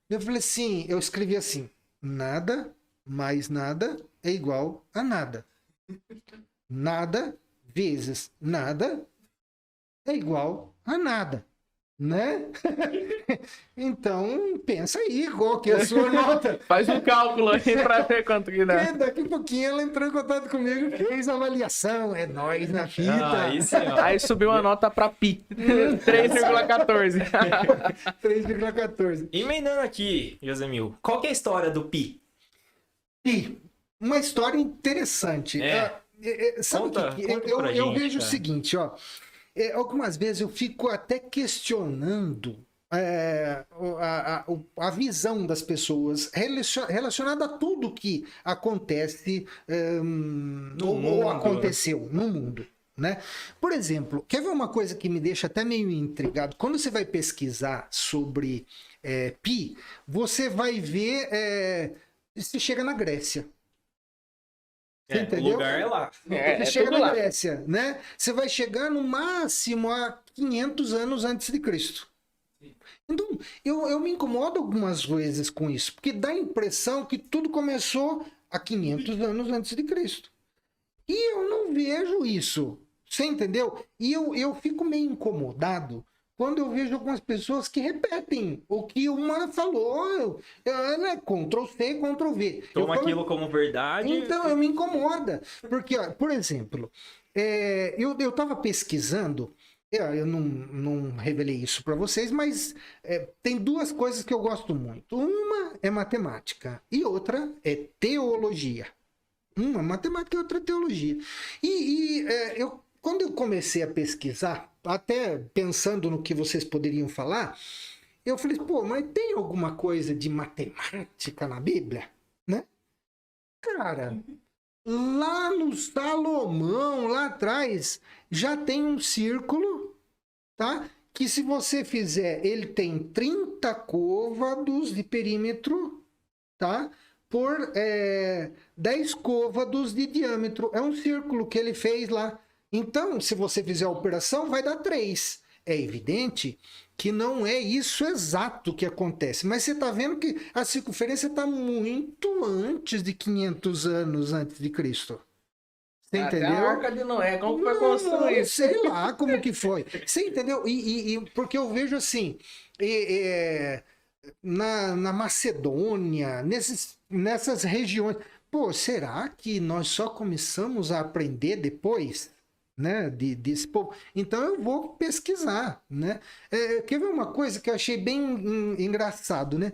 Eu falei assim, eu escrevi assim, nada mais nada é igual a nada. Nada vezes nada é igual a nada. Né? Então, pensa aí, qual que é a sua nota? Faz um cálculo aí pra ver quanto que dá. Daqui a pouquinho ela entrou em contato comigo, fez a avaliação, é nóis na fita. Aí sim, ó. Aí subiu a nota pra pi. 3,14. 3,14. Emendando aqui, Josemil, qual que é a história do Pi? E uma história interessante. Sabe o Conta que pra eu gente, vejo cara. o seguinte, ó. Algumas vezes eu fico até questionando a visão das pessoas relacionada a tudo que acontece ou aconteceu no mundo. Né? Por exemplo, quer ver uma coisa que me deixa até meio intrigado? Quando você vai pesquisar sobre Pi, você vai ver. Você chega na Grécia. Você O entendeu? lugar é lá. Você chega tudo na lá. Grécia, né? Você vai chegar no máximo a 500 anos antes de Cristo. Então, eu me incomodo algumas vezes com isso, porque dá a impressão que tudo começou há 500 anos antes de Cristo. E eu não vejo isso, você entendeu? E eu fico meio incomodado quando eu vejo algumas pessoas que repetem o que uma falou, né? Ctrl+C, Ctrl+V. Toma aquilo como verdade. Então, eu me incomoda. Porque, ó, por exemplo, eu estava pesquisando, eu não revelei isso para vocês, mas tem duas coisas que eu gosto muito. Uma é matemática e outra é teologia. Uma é matemática e outra é teologia. Quando eu comecei a pesquisar, até pensando no que vocês poderiam falar, eu falei, pô, mas tem alguma coisa de matemática na Bíblia? Né? Cara, lá no Salomão, lá atrás, já tem um círculo, tá? Que se você fizer, ele tem 30 côvados de perímetro, tá? Por 10 côvados de diâmetro. É um círculo que ele fez lá. Então, se você fizer a operação, vai dar 3. É evidente que não é isso exato que acontece. Mas você está vendo que a circunferência está muito antes de 500 anos antes de Cristo. Você entendeu? Até a Arca de Noé, como foi construído isso? Sei lá como que foi. Você entendeu? Porque eu vejo assim, na Macedônia, nessas regiões, pô, será que nós só começamos a aprender depois? Né, desse povo. Então eu vou pesquisar, né? Quer ver uma coisa que eu achei bem engraçado, né?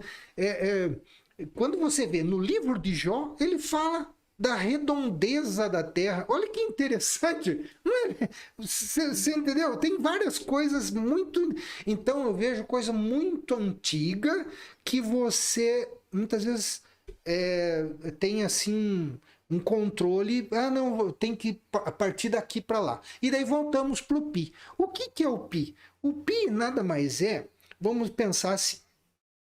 Quando você vê no livro de Jó, ele fala da redondeza da terra. Olha que interessante, não é? Você entendeu? Tem várias coisas muito. Então eu vejo coisa muito antiga que você muitas vezes tem assim um controle, não, tem que partir daqui para lá. E daí voltamos para o Pi. O que é o Pi? O Pi nada mais é, vamos pensar assim,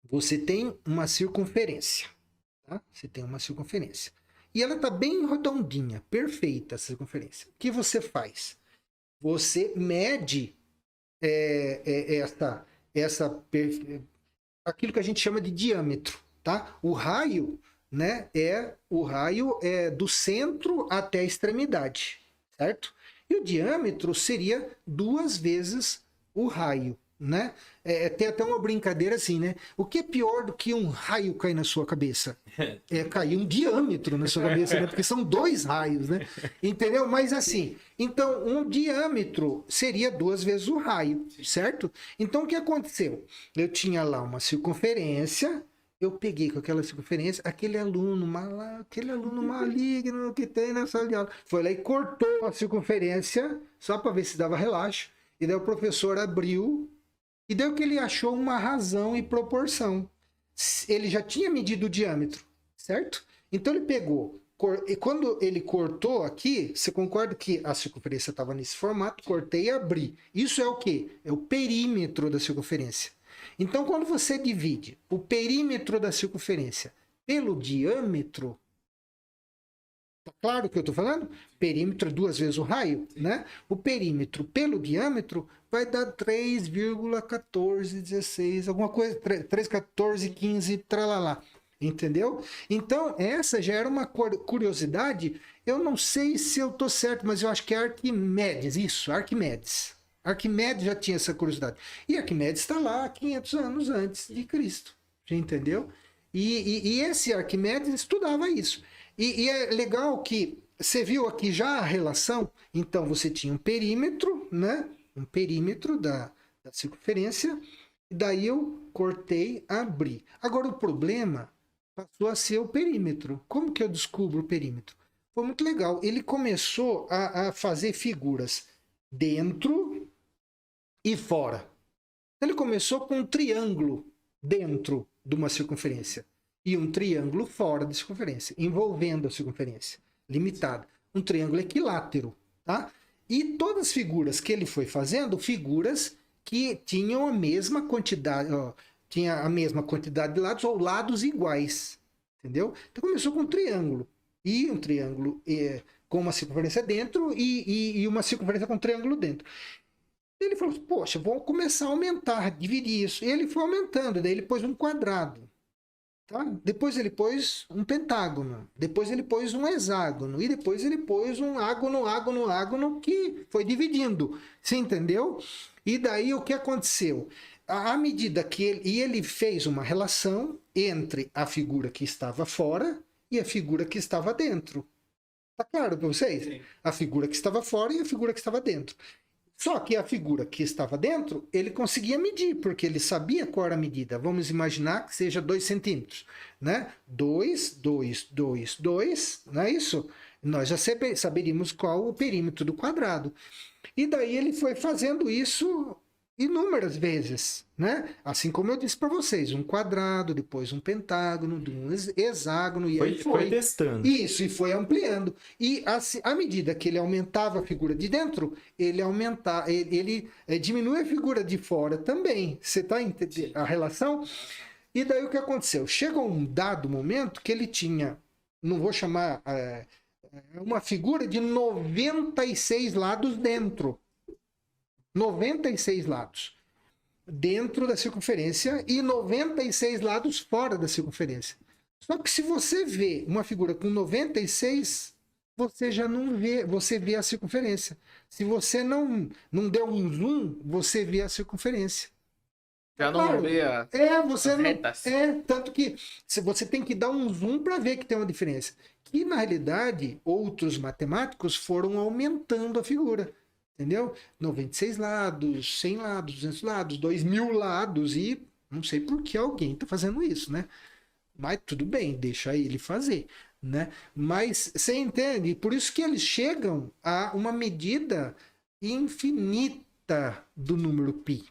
você tem uma circunferência, tá? Você tem uma circunferência. E ela está bem redondinha, perfeita a circunferência. O que você faz? Você mede aquilo que a gente chama de diâmetro, tá? O raio, né, o raio do centro até a extremidade, certo? E o diâmetro seria 2 vezes o raio, né? Tem até uma brincadeira assim, né? O que é pior do que um raio cair na sua cabeça? É cair um diâmetro na sua cabeça, né? Porque são 2 raios, né? Entendeu? Mas assim, então um diâmetro seria 2 vezes o raio, certo? Então o que aconteceu? Eu tinha lá uma circunferência Eu peguei com aquela circunferência, aquele aluno maligno que tem na sala de aula, foi lá e cortou a circunferência, só para ver se dava relaxo, e daí o professor abriu, e deu que ele achou uma razão e proporção. Ele já tinha medido o diâmetro, certo? Então ele pegou, e quando ele cortou aqui, você concorda que a circunferência estava nesse formato, cortei e abri. Isso é o quê? É o perímetro da circunferência. Então, quando você divide o perímetro da circunferência pelo diâmetro, tá claro o que eu estou falando? Perímetro é 2 vezes o raio, né? O perímetro pelo diâmetro vai dar 3,1416, alguma coisa, 3,1415, tralalá. Entendeu? Então, essa já era uma curiosidade. Eu não sei se eu estou certo, mas eu acho que é Arquimedes. Isso, Arquimedes. Arquimedes já tinha essa curiosidade. E Arquimedes está lá 500 anos antes de Cristo. Já entendeu? E esse Arquimedes estudava isso. E é legal que você viu aqui já a relação. Então, você tinha um perímetro, né? Um perímetro da circunferência. E daí eu cortei, abri. Agora, o problema passou a ser o perímetro. Como que eu descubro o perímetro? Foi muito legal. Ele começou a fazer figuras dentro e fora. Ele começou com um triângulo dentro de uma circunferência e um triângulo fora da circunferência, envolvendo a circunferência, limitada. Um triângulo equilátero, tá? E todas as figuras que ele foi fazendo, figuras que tinham a mesma quantidade, tinha a mesma quantidade de lados ou lados iguais, entendeu? Então começou com um triângulo com uma circunferência dentro e uma circunferência com um triângulo dentro. Ele falou, poxa, vou começar a aumentar, dividir isso. E ele foi aumentando, daí ele pôs um quadrado, tá? Depois ele pôs um pentágono, depois ele pôs um hexágono, e depois ele pôs um ágono, que foi dividindo, você entendeu? E daí o que aconteceu? À medida que ele fez uma relação entre a figura que estava fora e a figura que estava dentro. Tá claro para vocês? Sim. A figura que estava fora e a figura que estava dentro. Só que a figura que estava dentro, ele conseguia medir, porque ele sabia qual era a medida. Vamos imaginar que seja 2 centímetros, né? 2, 2, 2, 2, não é isso? Nós já saberíamos qual o perímetro do quadrado. E daí ele foi fazendo isso inúmeras vezes, né? Assim como eu disse para vocês, um quadrado, depois um pentágono, um hexágono, e aí foi testando. Isso, e foi ampliando. E à medida que ele aumentava a figura de dentro, ele diminui a figura de fora também. Você está entendendo a relação? E daí o que aconteceu? Chega um dado momento que ele tinha, não vou chamar, uma figura de 96 lados dentro. 96 lados dentro da circunferência e 96 lados fora da circunferência. Só que se você vê uma figura com 96, você já não vê, você vê a circunferência. Se você não deu um zoom, você vê a circunferência. Já não vê as retas. Tanto que você tem que dar um zoom para ver que tem uma diferença. Que na realidade, outros matemáticos foram aumentando a figura. Entendeu? 96 lados, 100 lados, 200 lados, 2.000 lados, e não sei por que alguém está fazendo isso, né? Mas tudo bem, deixa ele fazer, né? Mas você entende? Por isso que eles chegam a uma medida infinita do número π.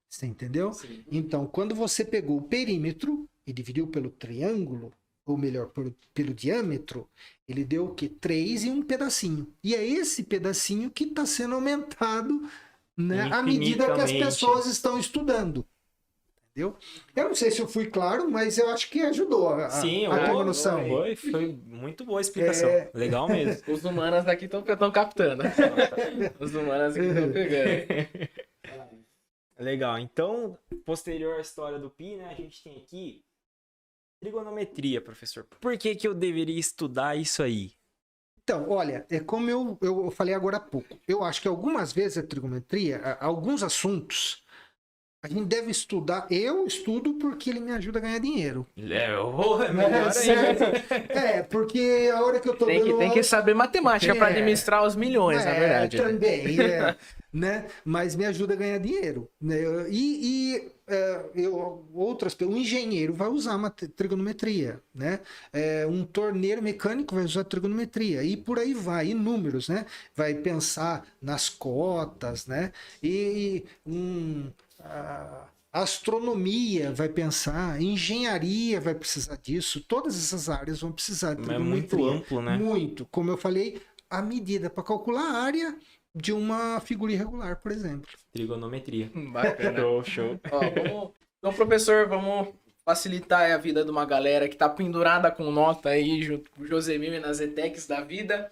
Você entendeu? Sim. Então, quando você pegou o perímetro e dividiu pelo triângulo, ou melhor, pelo diâmetro, ele deu o quê? 3 e um pedacinho. E é esse pedacinho que está sendo aumentado, né, à medida que as pessoas estão estudando. Entendeu? Eu não sei se eu fui claro, mas eu acho que ajudou a ter uma noção. Foi muito boa a explicação. Legal mesmo. Os humanos daqui estão captando. Os humanos aqui estão pegando. Legal. Então, posterior à história do π, né, a gente tem aqui trigonometria, professor. Por que eu deveria estudar isso aí? Então, olha, é como eu falei agora há pouco. Eu acho que algumas vezes a trigonometria, alguns assuntos, a gente deve estudar. Eu estudo porque ele me ajuda a ganhar dinheiro. Melhor ainda. Porque a hora que eu tô tem que saber matemática para administrar os milhões, na verdade. Também, né? Mas me ajuda a ganhar dinheiro, né? Um engenheiro vai usar uma trigonometria, né? Um torneiro mecânico vai usar trigonometria e por aí vai, e números, né? Vai pensar nas cotas, né? Astronomia vai pensar, engenharia vai precisar disso, todas essas áreas vão precisar de trigonometria. É muito amplo, né? Muito, como eu falei, a medida para calcular a área de uma figura irregular, por exemplo. Trigonometria. Bacana. Show. Ó, então, professor, vamos facilitar a vida de uma galera que tá pendurada com nota aí, junto com o Josemil e nas ETECs da vida.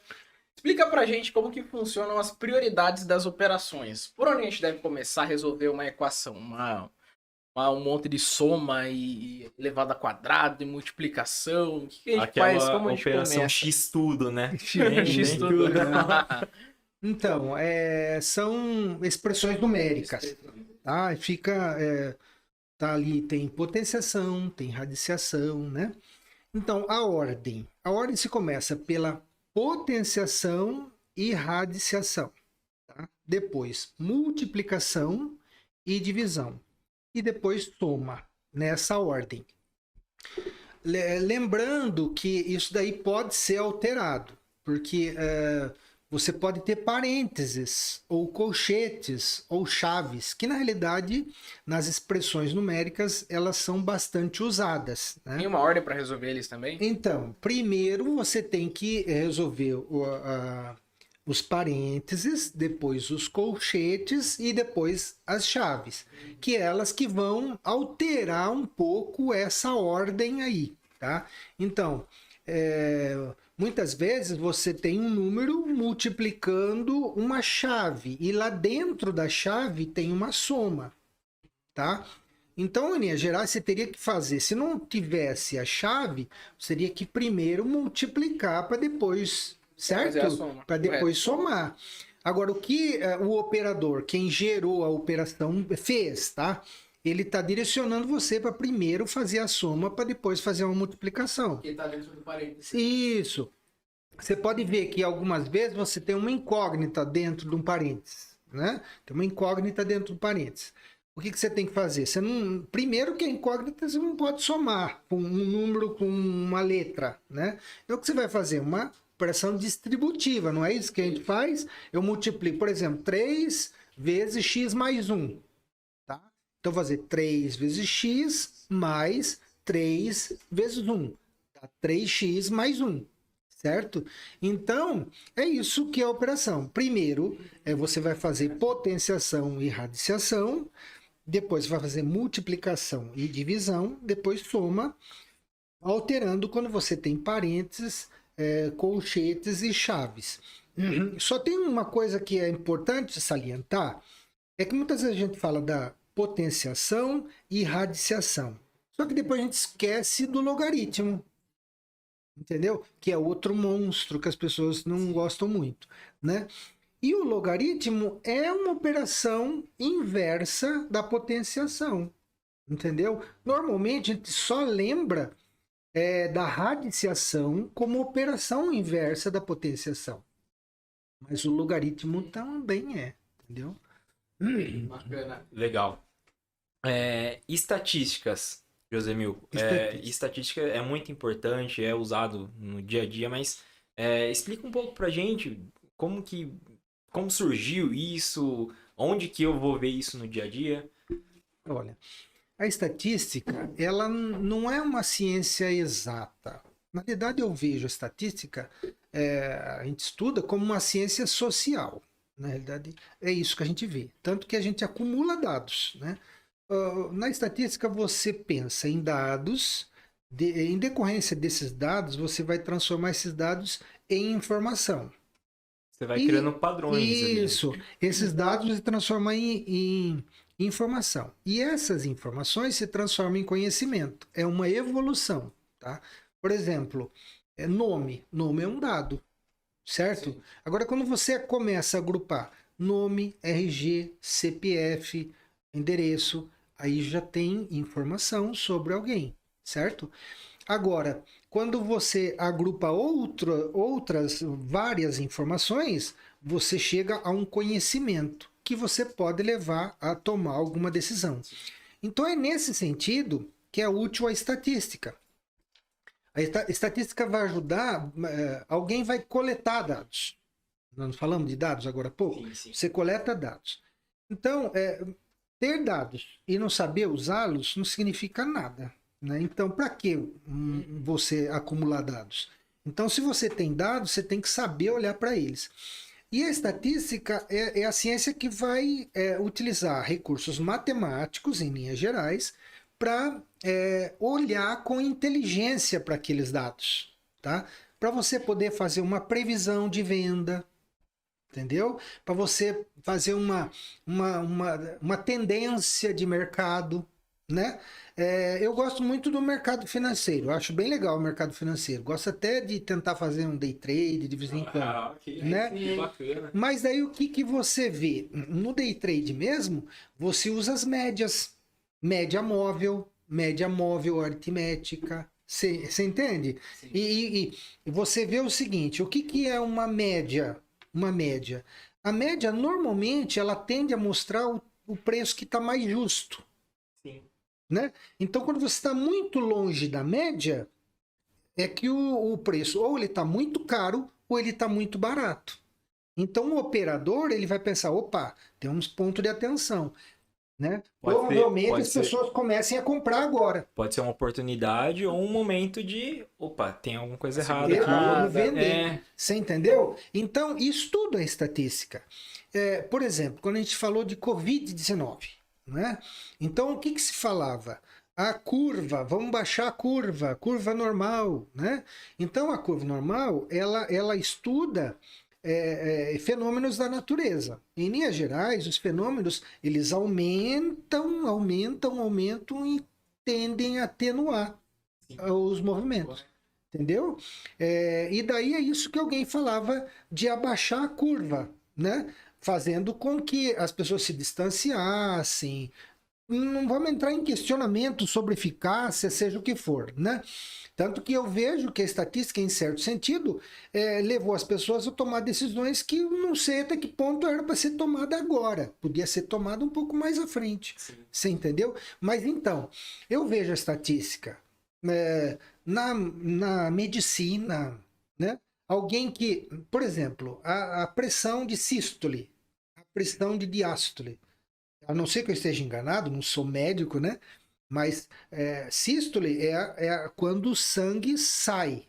Explica pra gente como que funcionam as prioridades das operações. Por onde a gente deve começar a resolver uma equação? Um monte de soma e elevado ao quadrado e multiplicação. O que a gente faz? Como a gente operação começa? X-tudo, né? X-tudo. Então, são expressões numéricas, tá? Tá ali, tem potenciação, tem radiciação, né? Então, a ordem se começa pela potenciação e radiciação, tá? Depois, multiplicação e divisão. E depois soma, nessa ordem. Lembrando que isso daí pode ser alterado, porque você pode ter parênteses, ou colchetes, ou chaves, que na realidade, nas expressões numéricas, elas são bastante usadas, né? Tem uma ordem para resolver eles também? Então, primeiro você tem que resolver os parênteses, depois os colchetes e depois as chaves, que elas que vão alterar um pouco essa ordem aí, tá? Então, muitas vezes você tem um número multiplicando uma chave e lá dentro da chave tem uma soma, tá? Então, em linhas gerais, você teria que fazer, se não tivesse a chave, você teria que primeiro multiplicar para depois, certo? Para depois somar. Agora, o que o operador, quem gerou a operação, fez, tá? Ele está direcionando você para primeiro fazer a soma para depois fazer uma multiplicação. Que está dentro do parênteses. Isso. Você pode ver que algumas vezes você tem uma incógnita dentro de um parênteses, né? Tem uma incógnita dentro do parênteses. O que você tem que fazer? Primeiro que a incógnita você não pode somar um número com uma letra, né? Então o que você vai fazer? Uma operação distributiva, não é isso que a gente faz? Eu multiplico, por exemplo, 3 vezes x mais 1. Tá? Então vou fazer 3 vezes x mais 3 vezes 1. Dá 3x mais 1. Certo? Então, é isso que é a operação. Primeiro, você vai fazer potenciação e radiciação, depois vai fazer multiplicação e divisão, depois soma, alterando quando você tem parênteses, colchetes e chaves. Só tem uma coisa que é importante salientar, é que muitas vezes a gente fala da potenciação e radiciação. Só que depois a gente esquece do logaritmo. Entendeu? Que é outro monstro que as pessoas não gostam muito, né? E o logaritmo é uma operação inversa da potenciação, entendeu? Normalmente a gente só lembra da radiciação como operação inversa da potenciação. Mas o logaritmo também entendeu? Bacana. Legal. Estatísticas, Josemil. Estatística é muito importante, é usado no dia a dia, mas explica um pouco pra gente como surgiu isso, onde que eu vou ver isso no dia a dia. Olha, a estatística, ela não é uma ciência exata. Na verdade, eu vejo a estatística, a gente estuda como uma ciência social. Na realidade, é isso que a gente vê. Tanto que a gente acumula dados, né? Na estatística, você pensa em dados, em decorrência desses dados, você vai transformar esses dados em informação. Você vai criando padrões. Isso. Ali. Esses dados se transformam em informação. E essas informações se transformam em conhecimento. É uma evolução. Tá? Por exemplo, nome. Nome é um dado. Certo? Sim. Agora, quando você começa a agrupar nome, RG, CPF, endereço, aí já tem informação sobre alguém. Certo? Agora, quando você agrupa outras várias informações, você chega a um conhecimento. que você pode levar a tomar alguma decisão. Então é nesse sentido que é útil a estatística. A estatística vai ajudar, alguém vai coletar dados. Nós falamos de dados agora há pouco. Sim. Você coleta dados. Então, ter dados e não saber usá-los não significa nada, né? Então, para que você acumular dados? Então, se você tem dados, você tem que saber olhar para eles. E a estatística é a ciência que vai utilizar recursos matemáticos, em linhas gerais, para olhar com inteligência para aqueles dados, tá? Para você poder fazer uma previsão de venda, entendeu? Para você fazer uma tendência de mercado, né? Eu gosto muito do mercado financeiro, eu acho bem legal o mercado financeiro. Gosto até de tentar fazer um day trade de vez em quando, né? Que bacana. Mas daí o que você vê? No day trade mesmo, você usa as médias. Média móvel aritmética. Você entende? E você vê o seguinte, o que é uma média? Uma média. A média, normalmente, ela tende a mostrar o preço que está mais justo. Sim. Né? Então, quando você está muito longe da média, é que o preço ou ele está muito caro ou ele está muito barato. Então, o operador ele vai pensar, opa, tem uns pontos de atenção. Né? Provavelmente as pessoas comecem a comprar agora. Pode ser uma oportunidade ou um momento de, opa, tem alguma coisa errada Eu aqui. vou vender. Você entendeu? Então, isso tudo é estatística. Por exemplo, quando a gente falou de Covid-19, né? Então, o que se falava? A curva, vamos baixar a curva normal, né? Então, a curva normal, ela estuda fenômenos da natureza. Em linhas gerais, os fenômenos, eles aumentam e tendem a atenuar os movimentos. Entendeu? E daí é isso que alguém falava de abaixar a curva, né? Fazendo com que as pessoas se distanciassem. Não vamos entrar em questionamento sobre eficácia, seja o que for, né? Tanto que eu vejo que a estatística, em certo sentido, levou as pessoas a tomar decisões que não sei até que ponto era para ser tomada agora. Podia ser tomada um pouco mais à frente. Sim. Você entendeu? Mas então, eu vejo a estatística na medicina, né? Alguém que, por exemplo, a pressão de sístole, a pressão de diástole. A não ser que eu esteja enganado, não sou médico, né? Mas sístole é quando o sangue sai.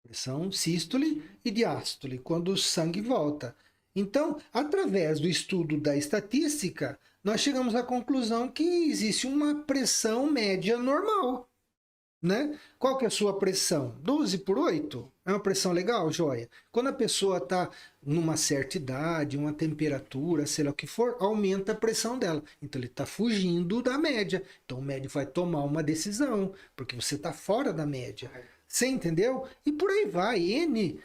Pressão sístole e diástole, quando o sangue volta. Então, através do estudo da estatística, nós chegamos à conclusão que existe uma pressão média normal. Né? Qual que é a sua pressão? 12/8? É uma pressão legal, joia? Quando a pessoa está numa certa idade, uma temperatura, sei lá o que for, aumenta a pressão dela. Então ele está fugindo da média. Então o médico vai tomar uma decisão, porque você está fora da média. Você entendeu? E por aí vai, N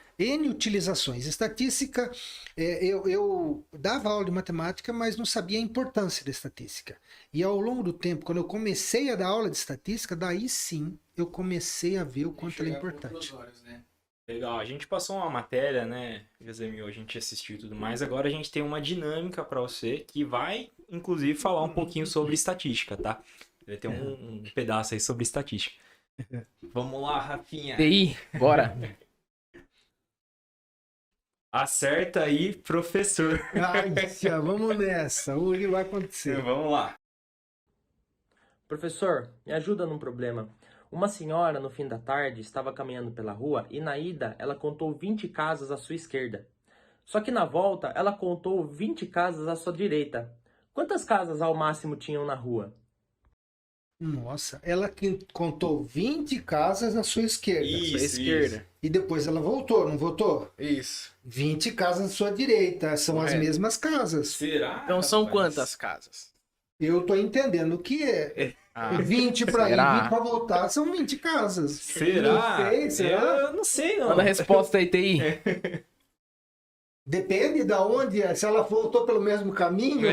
utilizações. Estatística, eu dava aula de matemática, mas não sabia a importância da estatística. E ao longo do tempo, quando eu comecei a dar aula de estatística, daí sim eu comecei a ver o quanto ela é importante. Né? Legal, a gente passou uma matéria, né, Josemil, a gente assistiu e tudo mais, agora a gente tem uma dinâmica para você que vai, inclusive, falar um pouquinho sobre estatística, tá? Vai ter um pedaço aí sobre estatística. Vamos lá, Rafinha. TI, bora. Acerta aí, professor. Ai, vamos nessa. O que vai acontecer? Vamos lá. Professor, me ajuda num problema. Uma senhora, no fim da tarde, estava caminhando pela rua e na ida ela contou 20 casas à sua esquerda. Só que na volta ela contou 20 casas à sua direita. Quantas casas ao máximo tinham na rua? Nossa, ela contou 20 casas à sua esquerda. Esquerda. E depois ela voltou, não voltou? Isso. 20 casas à sua direita. São as mesmas casas. Será? Então são rapaz? quantas casas? Eu tô entendendo que 20 para ir, 20 para voltar, são 20 casas. Será? Não sei, será? Eu não sei, não. Manda a resposta aí, TI. Depende de onde, se ela voltou pelo mesmo caminho.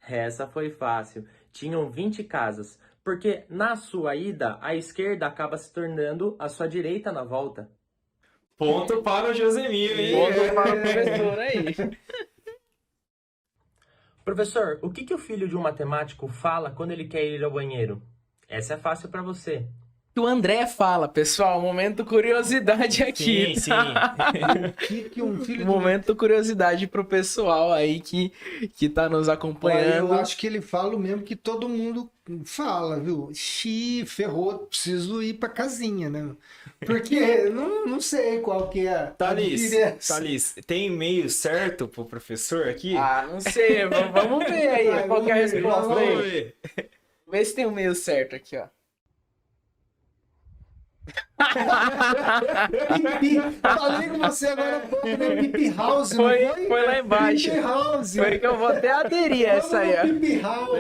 Essa foi fácil. Tinham 20 casas, porque na sua ida, a esquerda acaba se tornando a sua direita na volta. Ponto para o Josemil, hein? Ponto para o professor aí. Professor, o que o filho de um matemático fala quando ele quer ir ao banheiro? Essa é fácil para você. O André fala, pessoal, momento curiosidade aqui. Sim. Que um filho de Momento curiosidade pro pessoal aí que tá nos Olha, acompanhando. eu acho que ele fala o mesmo que todo mundo fala, viu? Xiii, ferrou, preciso ir pra casinha, né? Porque não sei qual que é a diferença. Thales, tem e-mail certo pro professor aqui? Ah, não sei, vamos ver aí, Vai, qual que é a vamos ver, resposta Vamos aí. ver. Vê se tem o meio certo aqui, ó. Falei com você agora há pouco, né? Pipi House, não foi? Foi lá embaixo. Pipi House. Foi que eu vou até aderir a essa aí, ó. Pipi House.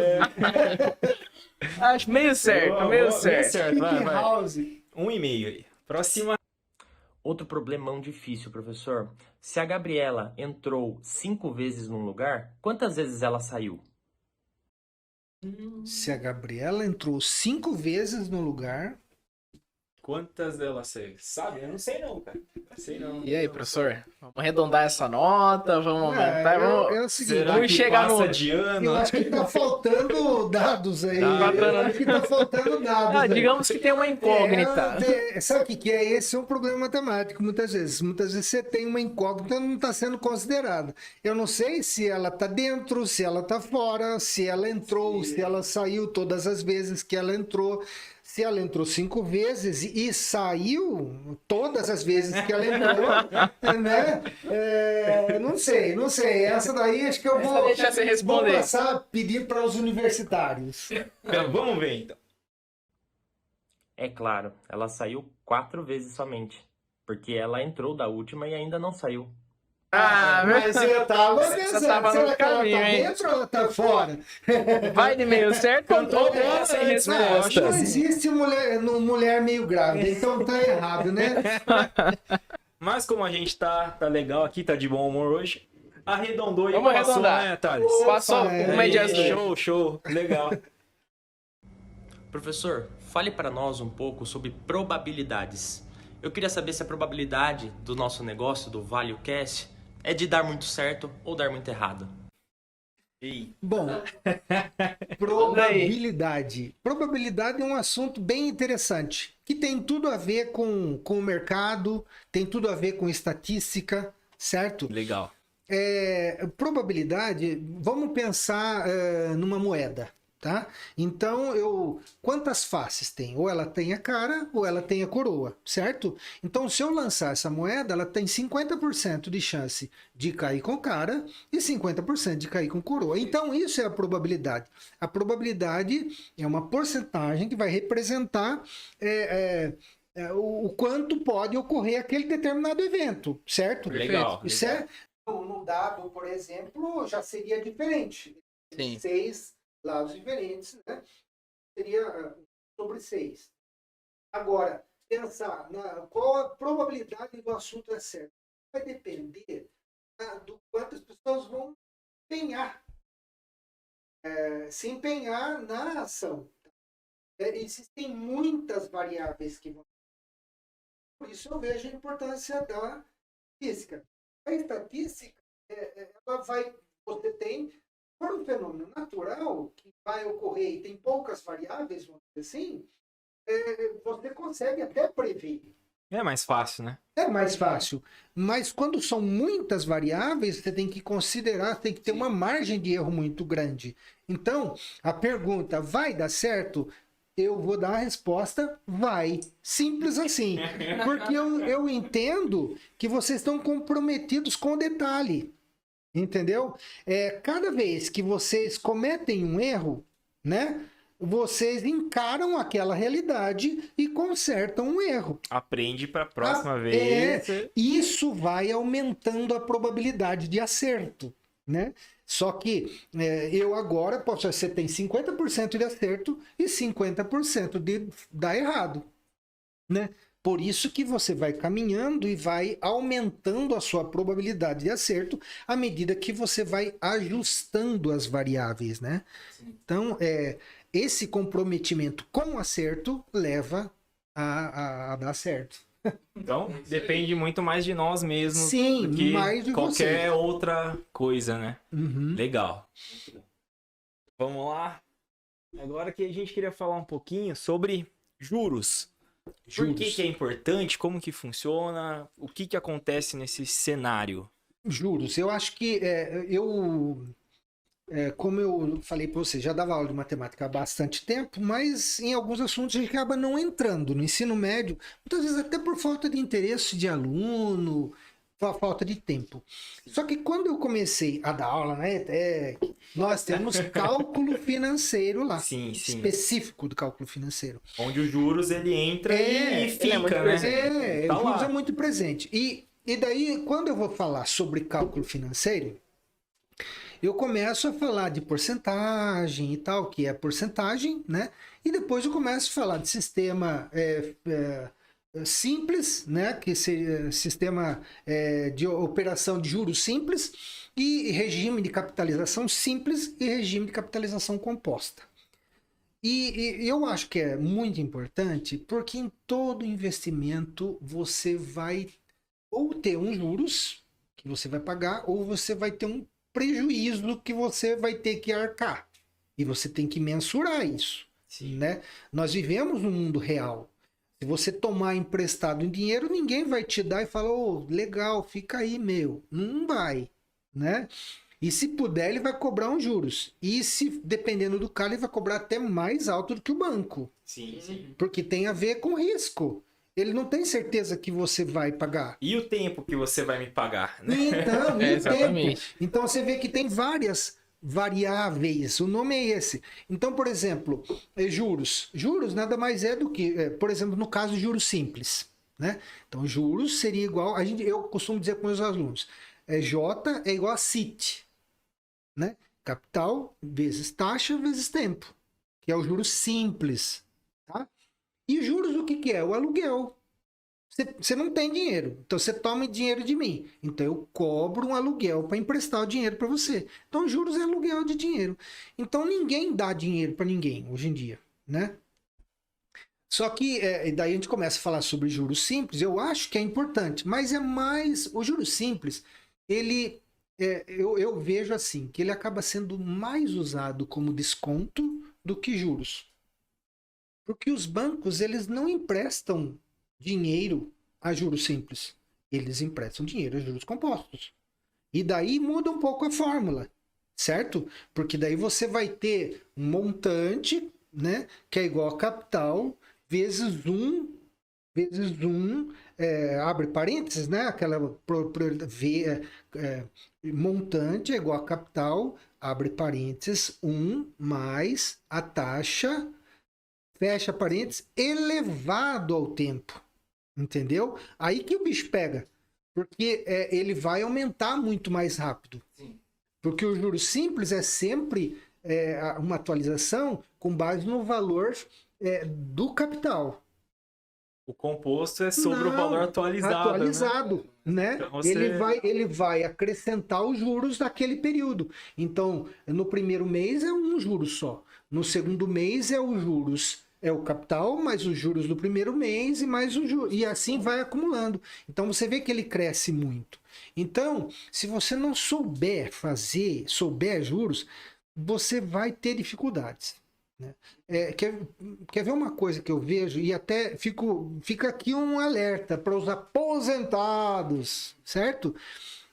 Acho meio certo, meio certo. Vai, Pipi vai. House. Um e-mail aí. Próxima. Outro problemão difícil, professor. Se a Gabriela entrou 5 vezes num lugar, quantas vezes ela saiu? Se a Gabriela entrou 5 vezes no lugar... Quantas delas você sabe? Eu não sei não, cara. Não sei não. E aí, professor? Vamos arredondar essa nota, vamos aumentar, vamos... É o seguinte, Será Vamos que chegar passa no- de ano? eu acho que tá faltando dados aí. Eu acho que tá faltando dados Ah, aí. digamos que tem uma incógnita. Sabe o que é? Esse é um problema matemático, muitas vezes. Muitas vezes você tem uma incógnita e não está sendo considerada. Eu não sei se ela está dentro, se ela está fora, se ela entrou, se ela saiu todas as vezes que ela entrou. Se ela entrou 5 vezes e saiu todas as vezes que ela entrou, né? Não sei. Essa daí acho que eu Essa vou, deixa você vou responder. passar a pedir para os universitários. Vamos ver então. É claro, ela saiu 4 vezes somente. Porque ela entrou da última e ainda não saiu. Ah, Mas eu tava Você pensando, tava no será que ela caminho, tá hein? dentro ou ela tá fora? vai de meio certo ou essa sem aí, resposta? Não existe mulher meio grávida, então tá errado, né? Mas como a gente tá legal aqui, tá de bom humor hoje, arredondou e Vamos passou, arredondar. né, Thales? Passou é, uma média Aí, show, legal. Professor, fale para nós um pouco sobre probabilidades. Eu queria saber se a probabilidade do nosso negócio, do ValueCast, é de dar muito certo ou dar muito errado. Bom, probabilidade. Probabilidade é um assunto bem interessante, que tem tudo a ver com o mercado, tem tudo a ver com estatística, certo? Legal. Probabilidade, vamos pensar numa moeda, tá? Então, quantas faces tem? Ou ela tem a cara, ou ela tem a coroa, certo? Então, se eu lançar essa moeda, ela tem 50% de chance de cair com cara e 50% de cair com coroa. Então, isso é a probabilidade. A probabilidade é uma porcentagem que vai representar o quanto pode ocorrer aquele determinado evento, certo? Legal. Isso é no dado, por exemplo, já seria diferente. Sim. 6 lados diferentes, né? Seria sobre 6. Agora, pensar qual a probabilidade do assunto é certo. Vai depender do quanto as pessoas vão se empenhar na ação. Existem muitas variáveis que vão. Por isso eu vejo a importância da estatística. A estatística, você tem, por um fenômeno natural que vai ocorrer e tem poucas variáveis, vamos dizer assim, você consegue até prever. É mais fácil, né? É mais fácil. Mas quando são muitas variáveis, você tem que considerar, tem que ter uma margem de erro muito grande. Então, a pergunta, vai dar certo? Eu vou dar a resposta, vai. Simples assim. Porque eu entendo que vocês estão comprometidos com o detalhe. Entendeu? Cada vez que vocês cometem um erro, né? Vocês encaram aquela realidade e consertam um erro. Aprende para a próxima vez. Isso vai aumentando a probabilidade de acerto, né? Só que eu agora você tem 50% de acerto e 50% de dar errado, né? Por isso que você vai caminhando e vai aumentando a sua probabilidade de acerto à medida que você vai ajustando as variáveis, né? Então, esse comprometimento com o acerto leva a dar certo. Então, depende muito mais de nós mesmos Sim, do que mais de qualquer você. outra coisa, né? Uhum. Legal. Vamos lá. Agora que a gente queria falar um pouquinho sobre juros. Por que é importante? Como que funciona? O que acontece nesse cenário? Juros. Eu acho que como eu falei para você, já dava aula de matemática há bastante tempo, mas em alguns assuntos a gente acaba não entrando. No ensino médio, muitas vezes até por falta de interesse de aluno, falta de tempo. Só que quando eu comecei a dar aula, né, nós temos cálculo financeiro lá, Sim, sim. específico do cálculo financeiro. Onde os juros ele entra e ele é fica, muito né? presente. Tá O juros lá. é muito presente. E daí, quando eu vou falar sobre cálculo financeiro, eu começo a falar de porcentagem e tal, que é porcentagem, né? E depois eu começo a falar de sistema simples, né? Que seria sistema de operação de juros simples, e regime de capitalização simples e regime de capitalização composta. E eu acho que é muito importante, porque em todo investimento você vai ou ter uns juros que você vai pagar, ou você vai ter um prejuízo que você vai ter que arcar. E você tem que mensurar isso. Né? Nós vivemos no mundo real. Se você tomar emprestado em dinheiro, ninguém vai te dar e falar, legal, fica aí, meu. Não vai. Né? E se puder, ele vai cobrar uns juros. E se, dependendo do cara, ele vai cobrar até mais alto do que o banco. Sim, sim. Porque tem a ver com risco. Ele não tem certeza que você vai pagar. E o tempo que você vai me pagar, né? Então, e o exatamente. tempo. Então você vê que tem várias variáveis. O nome é esse. Então, por exemplo, juros. Juros nada mais é do que, por exemplo, no caso de juros simples. Né? Então, juros seria igual. Eu costumo dizer com meus alunos: J é igual a CIT. Né? Capital vezes taxa vezes tempo. Que é o juros simples. Tá? E juros o que é? O aluguel. Você não tem dinheiro, então você toma dinheiro de mim. Então eu cobro um aluguel para emprestar o dinheiro para você. Então juros é aluguel de dinheiro. Então ninguém dá dinheiro para ninguém hoje em dia, né? Só que daí a gente começa a falar sobre juros simples. Eu acho que é importante, mas é mais o juros simples. Ele eu vejo assim que ele acaba sendo mais usado como desconto do que juros. Porque os bancos, eles não emprestam dinheiro a juros simples. Eles emprestam dinheiro a juros compostos. E daí muda um pouco a fórmula, certo? Porque daí você vai ter um montante, né, que é igual a capital vezes um, abre parênteses, né? Aquela montante é igual a capital, abre parênteses, 1 mais a taxa, fecha parênteses, elevado ao tempo. Entendeu? Aí que o bicho pega. Porque ele vai aumentar muito mais rápido. Sim. Porque o juros simples é sempre uma atualização com base no valor do capital. O composto é sobre o valor atualizado. Atualizado, né? Então você... Ele vai acrescentar os juros daquele período. Então, no primeiro mês é um juro só. No segundo mês é os juros, é o capital, mais os juros do primeiro mês e mais os juros. E assim vai acumulando. Então você vê que ele cresce muito. Então, se você não souber souber juros, você vai ter dificuldades. Né? Quer ver uma coisa que eu vejo, e até fica aqui um alerta para os aposentados, certo?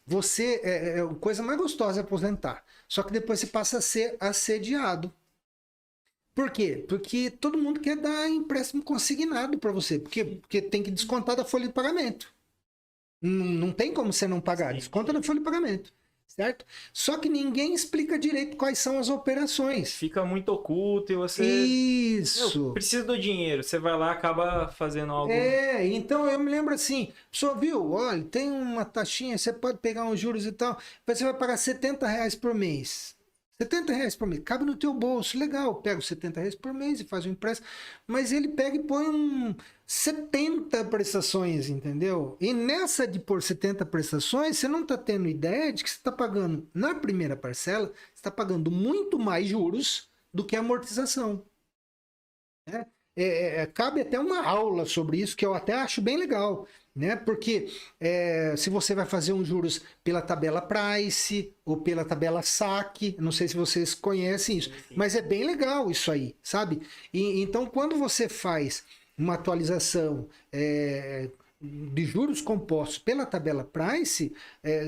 A coisa mais gostosa é aposentar. Só que depois você passa a ser assediado. Por quê? Porque todo mundo quer dar empréstimo consignado para você, porque tem que descontar da folha de pagamento. Não tem como você não pagar, desconta da folha de pagamento. Certo? Só que ninguém explica direito quais são as operações. Fica muito oculto e você... Isso! Precisa do dinheiro. Você vai lá e acaba fazendo algo... Então eu me lembro assim, pessoal, viu? Olha, tem uma taxinha, você pode pegar uns juros e tal, você vai pagar R$70 por mês. R$70 por mês, cabe no teu bolso, legal, pega os R$70 por mês e faz um empréstimo, mas ele pega e põe 70 prestações, entendeu? E nessa de pôr 70 prestações, você não está tendo ideia de que você está pagando, na primeira parcela, você está pagando muito mais juros do que amortização. Né? cabe até uma aula sobre isso, que eu até acho bem legal, né? Porque se você vai fazer um juros pela tabela Price ou pela tabela SAC, não sei se vocês conhecem isso, mas é bem legal isso aí, sabe? Então, quando você faz uma atualização de juros compostos pela tabela Price,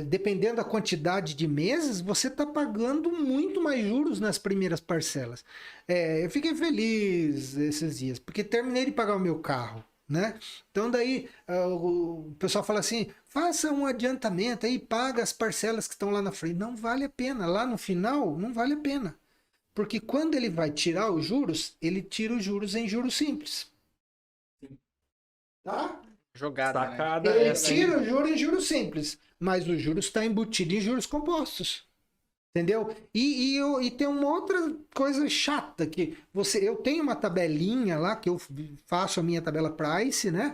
dependendo da quantidade de meses, você está pagando muito mais juros nas primeiras parcelas. Eu fiquei feliz esses dias, porque terminei de pagar o meu carro, né? Então daí o pessoal fala assim, faça um adiantamento aí, paga as parcelas que estão lá na frente. Não vale a pena, lá no final não vale a pena. Porque quando ele vai tirar os juros, ele tira os juros em juros simples. Tá? Jogada, Sacada. Ele tira o juro em juros simples, mas o juros está embutido em juros compostos. Entendeu? E tem uma outra coisa chata que eu tenho uma tabelinha lá que eu faço a minha tabela Price, né?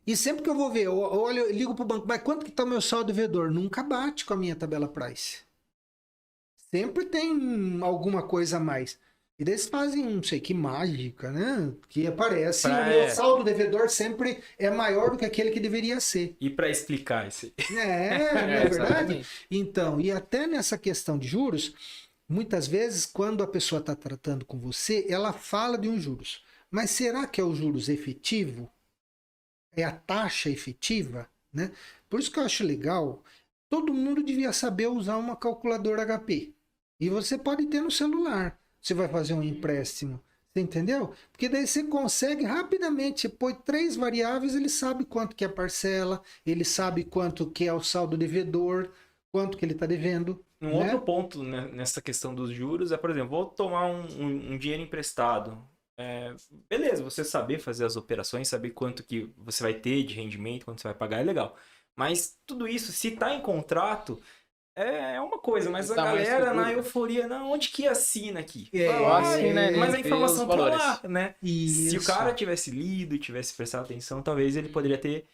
E sempre que eu vou ver, eu ligo pro banco, mas quanto que tá o meu saldo devedor? Nunca bate com a minha tabela Price. Sempre tem alguma coisa a mais. E daí eles fazem, não sei que mágica, né? Que aparece, o meu saldo devedor sempre é maior do que aquele que deveria ser. E para explicar isso? Não é verdade? Então, e até nessa questão de juros, muitas vezes, quando a pessoa está tratando com você, ela fala de um juros. Mas será que é o juros efetivo? É a taxa efetiva? Né? Por isso que eu acho legal, todo mundo devia saber usar uma calculadora HP. E você pode ter no celular. Você vai fazer um empréstimo, você entendeu? Porque daí você consegue rapidamente, você põe 3 variáveis, ele sabe quanto que é a parcela, ele sabe quanto que é o saldo devedor, quanto que ele está devendo. Um outro ponto nessa questão dos juros é, por exemplo, vou tomar um dinheiro emprestado. Beleza, você saber fazer as operações, saber quanto que você vai ter de rendimento, quanto você vai pagar, é legal. Mas tudo isso, se está em contrato... É uma coisa, mas a galera na euforia, não, onde que assina aqui? Mas a informação tá lá, né? Isso. Se o cara tivesse lido, tivesse prestado atenção, talvez ele poderia ter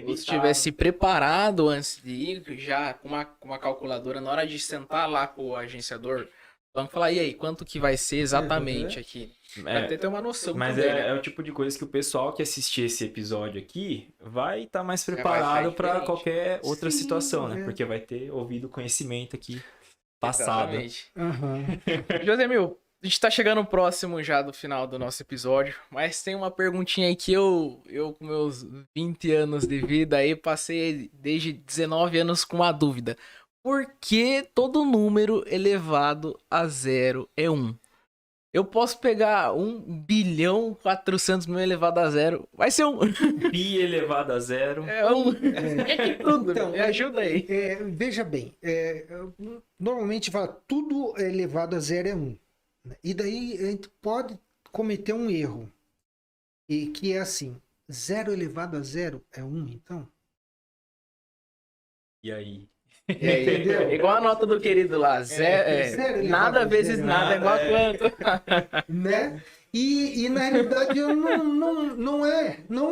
Ou se tivesse preparado antes de ir, já com uma calculadora, na hora de sentar lá com o agenciador, vamos falar, e aí, quanto que vai ser exatamente aqui? Pra ter uma noção. Mas também, é o tipo de coisa que o pessoal que assistir esse episódio aqui vai estar mais preparado para qualquer outra situação, né? Porque vai ter ouvido conhecimento aqui passado. Exatamente. Josemil, a gente tá chegando próximo já do final do nosso episódio, mas tem uma perguntinha aí que eu com meus 20 anos de vida aí, passei desde 19 anos com uma dúvida. Por que todo número elevado a zero é 1? Eu posso pegar 1.400.000 elevado a zero, vai ser 1. Pi elevado a zero. É 1. É tudo, então, me ajuda aí. Veja bem, normalmente fala tudo elevado a zero é 1. E daí a gente pode cometer um erro. E que é assim, 0 elevado a zero é 1, então? E aí? Entendeu? Igual a nota do querido lá. Nada vezes nada é igual a quanto. Né? E na realidade não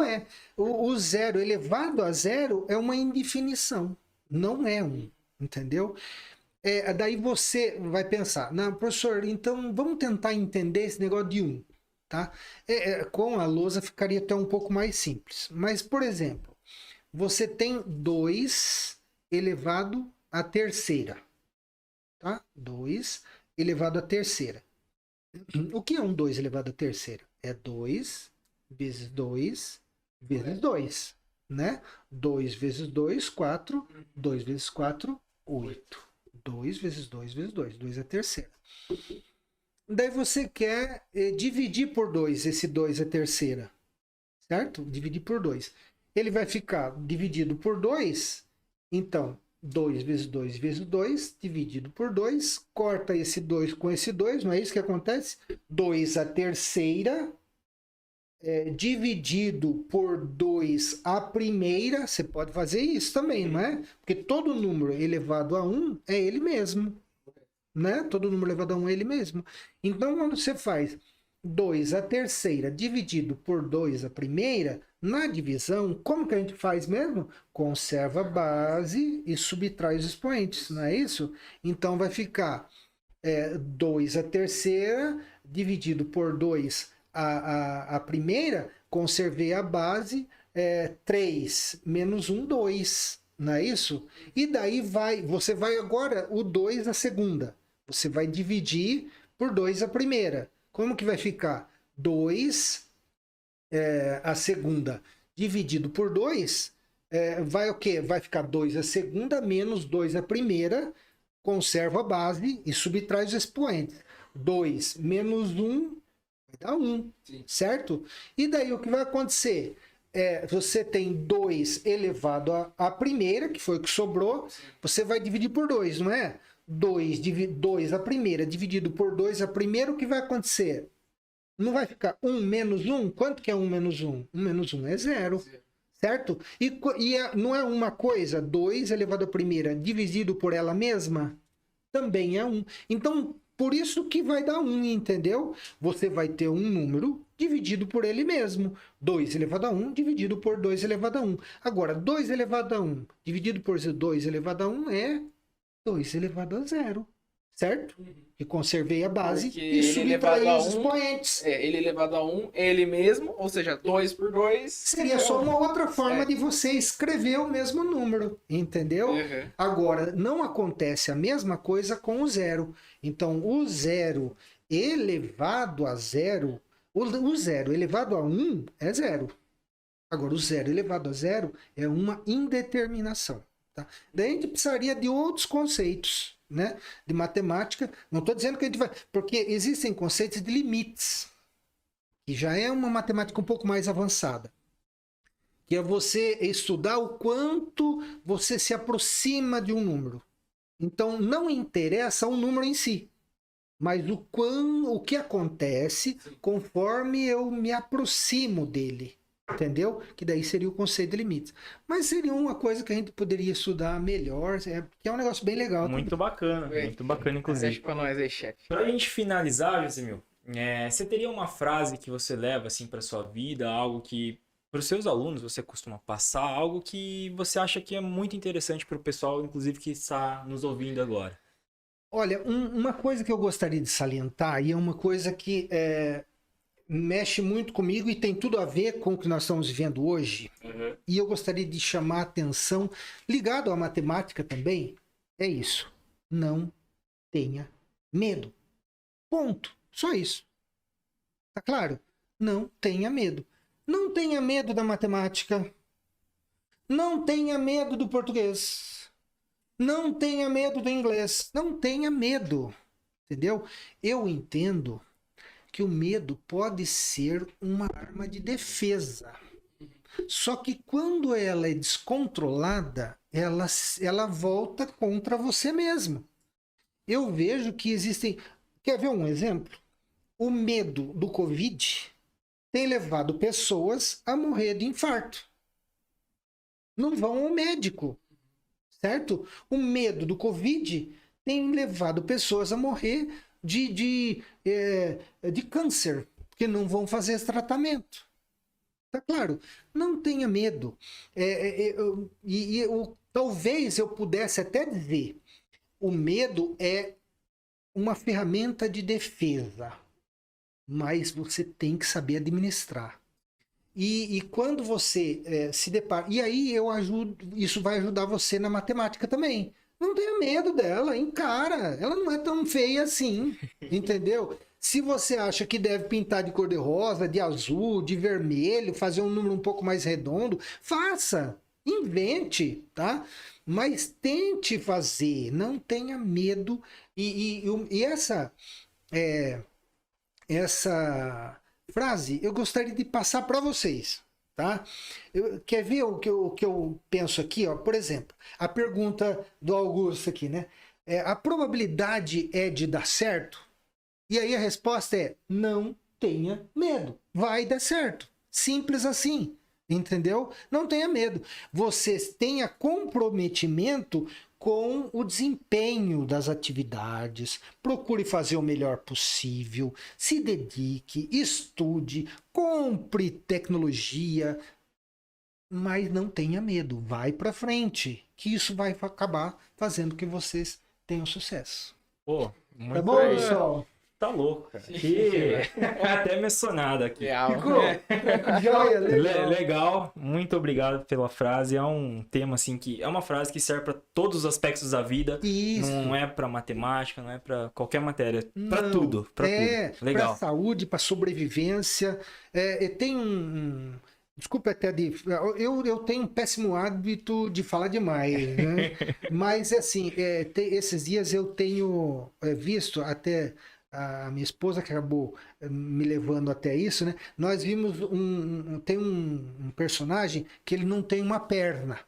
é. O zero elevado a zero é uma indefinição. Não é 1. Entendeu? Daí você vai pensar, não, professor, então vamos tentar entender esse negócio de 1. Tá? Com a lousa ficaria até um pouco mais simples. Mas, por exemplo, você tem 2 elevado à terceira. Tá? 2 elevado à terceira. O que é um 2 elevado à terceira? É 2 vezes 2 vezes 2. Né? 2 vezes 2, 4. 2 vezes 4, 8. 2 vezes 2 vezes 2. 2 é a terceira. Daí você quer dividir por 2 esse 2 é a terceira. Certo? Dividir por 2. Ele vai ficar dividido por 2. Então, 2 vezes 2 vezes 2, dividido por 2. Corta esse 2 com esse 2, não é isso que acontece? 2 a terceira, dividido por 2 a primeira. Você pode fazer isso também, não é? Porque todo número elevado a 1 é ele mesmo. Né? Todo número elevado a 1 é ele mesmo. Então, quando você faz 2 a terceira dividido por 2 a primeira, na divisão, como que a gente faz mesmo? Conserva a base e subtrai os expoentes, não é isso? Então vai ficar 2 a terceira dividido por 2 a primeira, conservei a base, 3 menos 1, 2. Não é isso? E daí você vai agora o 2 a segunda. Você vai dividir por 2 a primeira. Como que vai ficar? 2 a segunda dividido por 2, vai o quê? Vai ficar 2 a segunda menos 2 a primeira, conserva a base e subtrai os expoentes. 2 menos 1 vai dar 1, certo? E daí o que vai acontecer? Você tem 2 elevado à primeira, que foi o que sobrou, você vai dividir por 2, não é? 2 a primeira dividido por 2 a primeira, o que vai acontecer? Não vai ficar 1 menos 1? Quanto que é 1 menos 1? 1 menos 1 é 0, certo? E não é uma coisa, 2 elevado à primeira dividido por ela mesma? Também é 1. Então, por isso que vai dar 1, entendeu? Você vai ter um número dividido por ele mesmo. 2 elevado a 1 dividido por 2 elevado a 1. Agora, 2 elevado a 1 dividido por 2 elevado a 1 é 2 elevado a 0. Certo? E conservei a base e subtraí os expoentes. Ele elevado a 1, ele mesmo, ou seja, 2 por 2. Seria só uma outra forma de você escrever o mesmo número, entendeu? Uhum. Agora, não acontece a mesma coisa com o 0. Então, o 0 elevado a 0, o 0 elevado a 1 é 0. Agora, o 0 elevado a 0 é uma indeterminação. Tá? Daí a gente precisaria de outros conceitos, né, de matemática. Não estou dizendo que a gente vai... Porque existem conceitos de limites, que já é uma matemática um pouco mais avançada. Que é você estudar o quanto você se aproxima de um número. Então, não interessa o número em si, mas o que acontece conforme eu me aproximo dele. Entendeu? Que daí seria o conceito de limites. Mas seria uma coisa que a gente poderia estudar melhor, que é um negócio bem legal. Muito bacana, inclusive. Deixa pra nós aí, chefe. Pra gente finalizar, Josemil, você teria uma frase que você leva assim pra sua vida, algo que para os seus alunos você costuma passar, algo que você acha que é muito interessante para o pessoal, inclusive que está nos ouvindo agora? Olha, uma coisa que eu gostaria de salientar, e é uma coisa que mexe muito comigo e tem tudo a ver com o que nós estamos vivendo hoje, e eu gostaria de chamar a atenção, ligado à matemática também, é isso. Não tenha medo. Ponto. Só isso. Tá claro? Não tenha medo. Não tenha medo da matemática. Não tenha medo do português. Não tenha medo do inglês. Não tenha medo. Entendeu? Eu entendo que o medo pode ser uma arma de defesa. Só que quando ela é descontrolada, ela volta contra você mesmo. Eu vejo que existem... Quer ver um exemplo? O medo do Covid tem levado pessoas a morrer de infarto. Não vão ao médico, certo? O medo do Covid tem levado pessoas a morrer de câncer, porque não vão fazer esse tratamento. Tá claro? Não tenha medo. Talvez eu pudesse até dizer, o medo é uma ferramenta de defesa, mas você tem que saber administrar. E quando você se depara... E aí isso vai ajudar você na matemática também. Não tenha medo dela, encara. Ela não é tão feia assim, entendeu? Se você acha que deve pintar de cor-de-rosa, de azul, de vermelho, fazer um número um pouco mais redondo, faça, invente, tá? Mas tente fazer, não tenha medo. E essa frase eu gostaria de passar para vocês, tá? Quer ver o que eu penso aqui, ó? Por exemplo, a pergunta do Augusto aqui, né? A probabilidade é de dar certo? E aí a resposta é: não tenha medo, vai dar certo. Simples assim, entendeu? Não tenha medo. Você tenha comprometimento com o desempenho das atividades, procure fazer o melhor possível, se dedique, estude, compre tecnologia, mas não tenha medo, vai para frente, que isso vai acabar fazendo que vocês tenham sucesso. Pô, muito tá bom, pessoal? tá louco, cara. Que... até mencionado aqui. Real. Ficou? Joia, legal. Legal, muito obrigado pela frase. É um tema assim que é uma frase que serve para todos os aspectos da vida. Isso. Não é para matemática, não é para qualquer matéria, para Não, tudo, para tudo. Legal. Para saúde, para sobrevivência. Tem desculpa até eu tenho um péssimo hábito de falar demais, né? Mas assim, esses dias eu tenho visto até a minha esposa que acabou me levando até isso, né? Nós vimos tem um personagem que ele não tem uma perna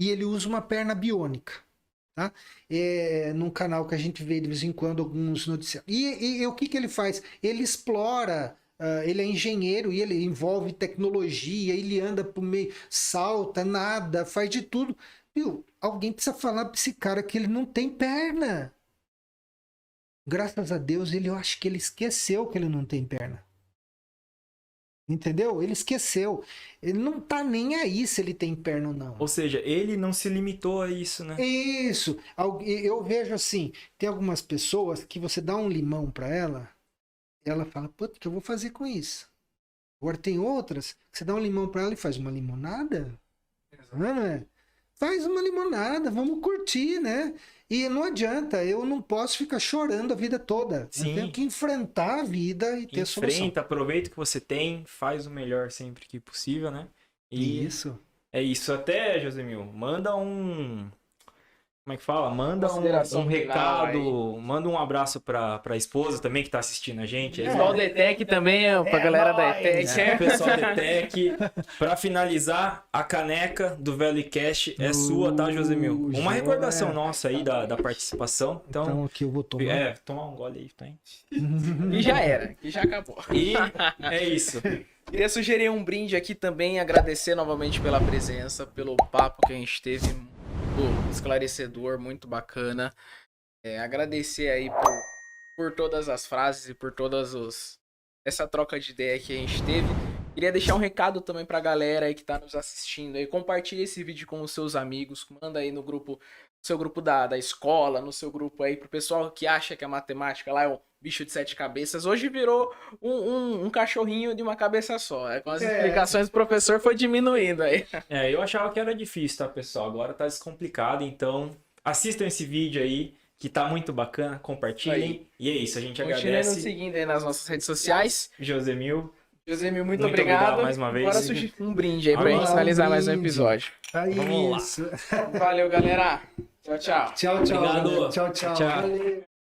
e ele usa uma perna biônica, tá? Num canal que a gente vê de vez em quando alguns noticiários. E o que ele faz? Ele explora. Ele é engenheiro e ele envolve tecnologia, ele anda por meio, salta, nada, faz de tudo. Viu? Alguém precisa falar para esse cara que ele não tem perna. Graças a Deus, eu acho que ele esqueceu que ele não tem perna. Entendeu? Ele esqueceu. Ele não tá nem aí se ele tem perna ou não. Ou seja, ele não se limitou a isso, né? Isso. Eu vejo assim, tem algumas pessoas que você dá um limão para ela fala, puta, o que eu vou fazer com isso? Agora tem outras que você dá um limão para ela e faz uma limonada. Não é? Faz uma limonada, vamos curtir, né? E não adianta, eu não posso ficar chorando a vida toda. Sim. Eu tenho que enfrentar a vida e ter solução. Aproveita o que você tem, faz o melhor sempre que possível, né? E isso. É isso. Até, Josemil, manda um... Como é que fala? Manda um recado, manda um abraço pra esposa também que tá assistindo a gente. Pessoal da ETEC também, pra galera da ETEC. Pessoal da ETEC. Pra finalizar, a caneca do VLCast é sua, tá, Josemil? Uma recordação nossa aí da participação. Então aqui eu vou tomar. Tomar um gole aí, tá? E já era, que já acabou. E é isso. Queria sugerir um brinde aqui também, agradecer novamente pela presença, pelo papo que a gente teve, esclarecedor, muito bacana. Agradecer aí por todas as frases e por essa troca de ideia que a gente teve. Queria deixar um recado também pra galera aí que tá nos assistindo aí. Compartilhe esse vídeo com os seus amigos, manda aí no seu grupo da escola, no seu grupo aí, pro pessoal que acha que a matemática lá é um bicho de 7 cabeças. Hoje virou um cachorrinho de uma cabeça só. Com as explicações do professor foi diminuindo aí. Eu achava que era difícil, tá, pessoal? Agora tá descomplicado, então assistam esse vídeo aí, que tá muito bacana, compartilhem. E é isso, a gente agradece. Continue nos seguindo aí nas nossas redes sociais. Josemil, muito obrigado. Mais uma vez. Agora surgir um brinde aí pra gente finalizar mais um episódio. Vamos lá. Valeu, galera. Tchau, tchau. Tchau, tchau. Obrigado. Tchau, tchau. Tchau. Valeu.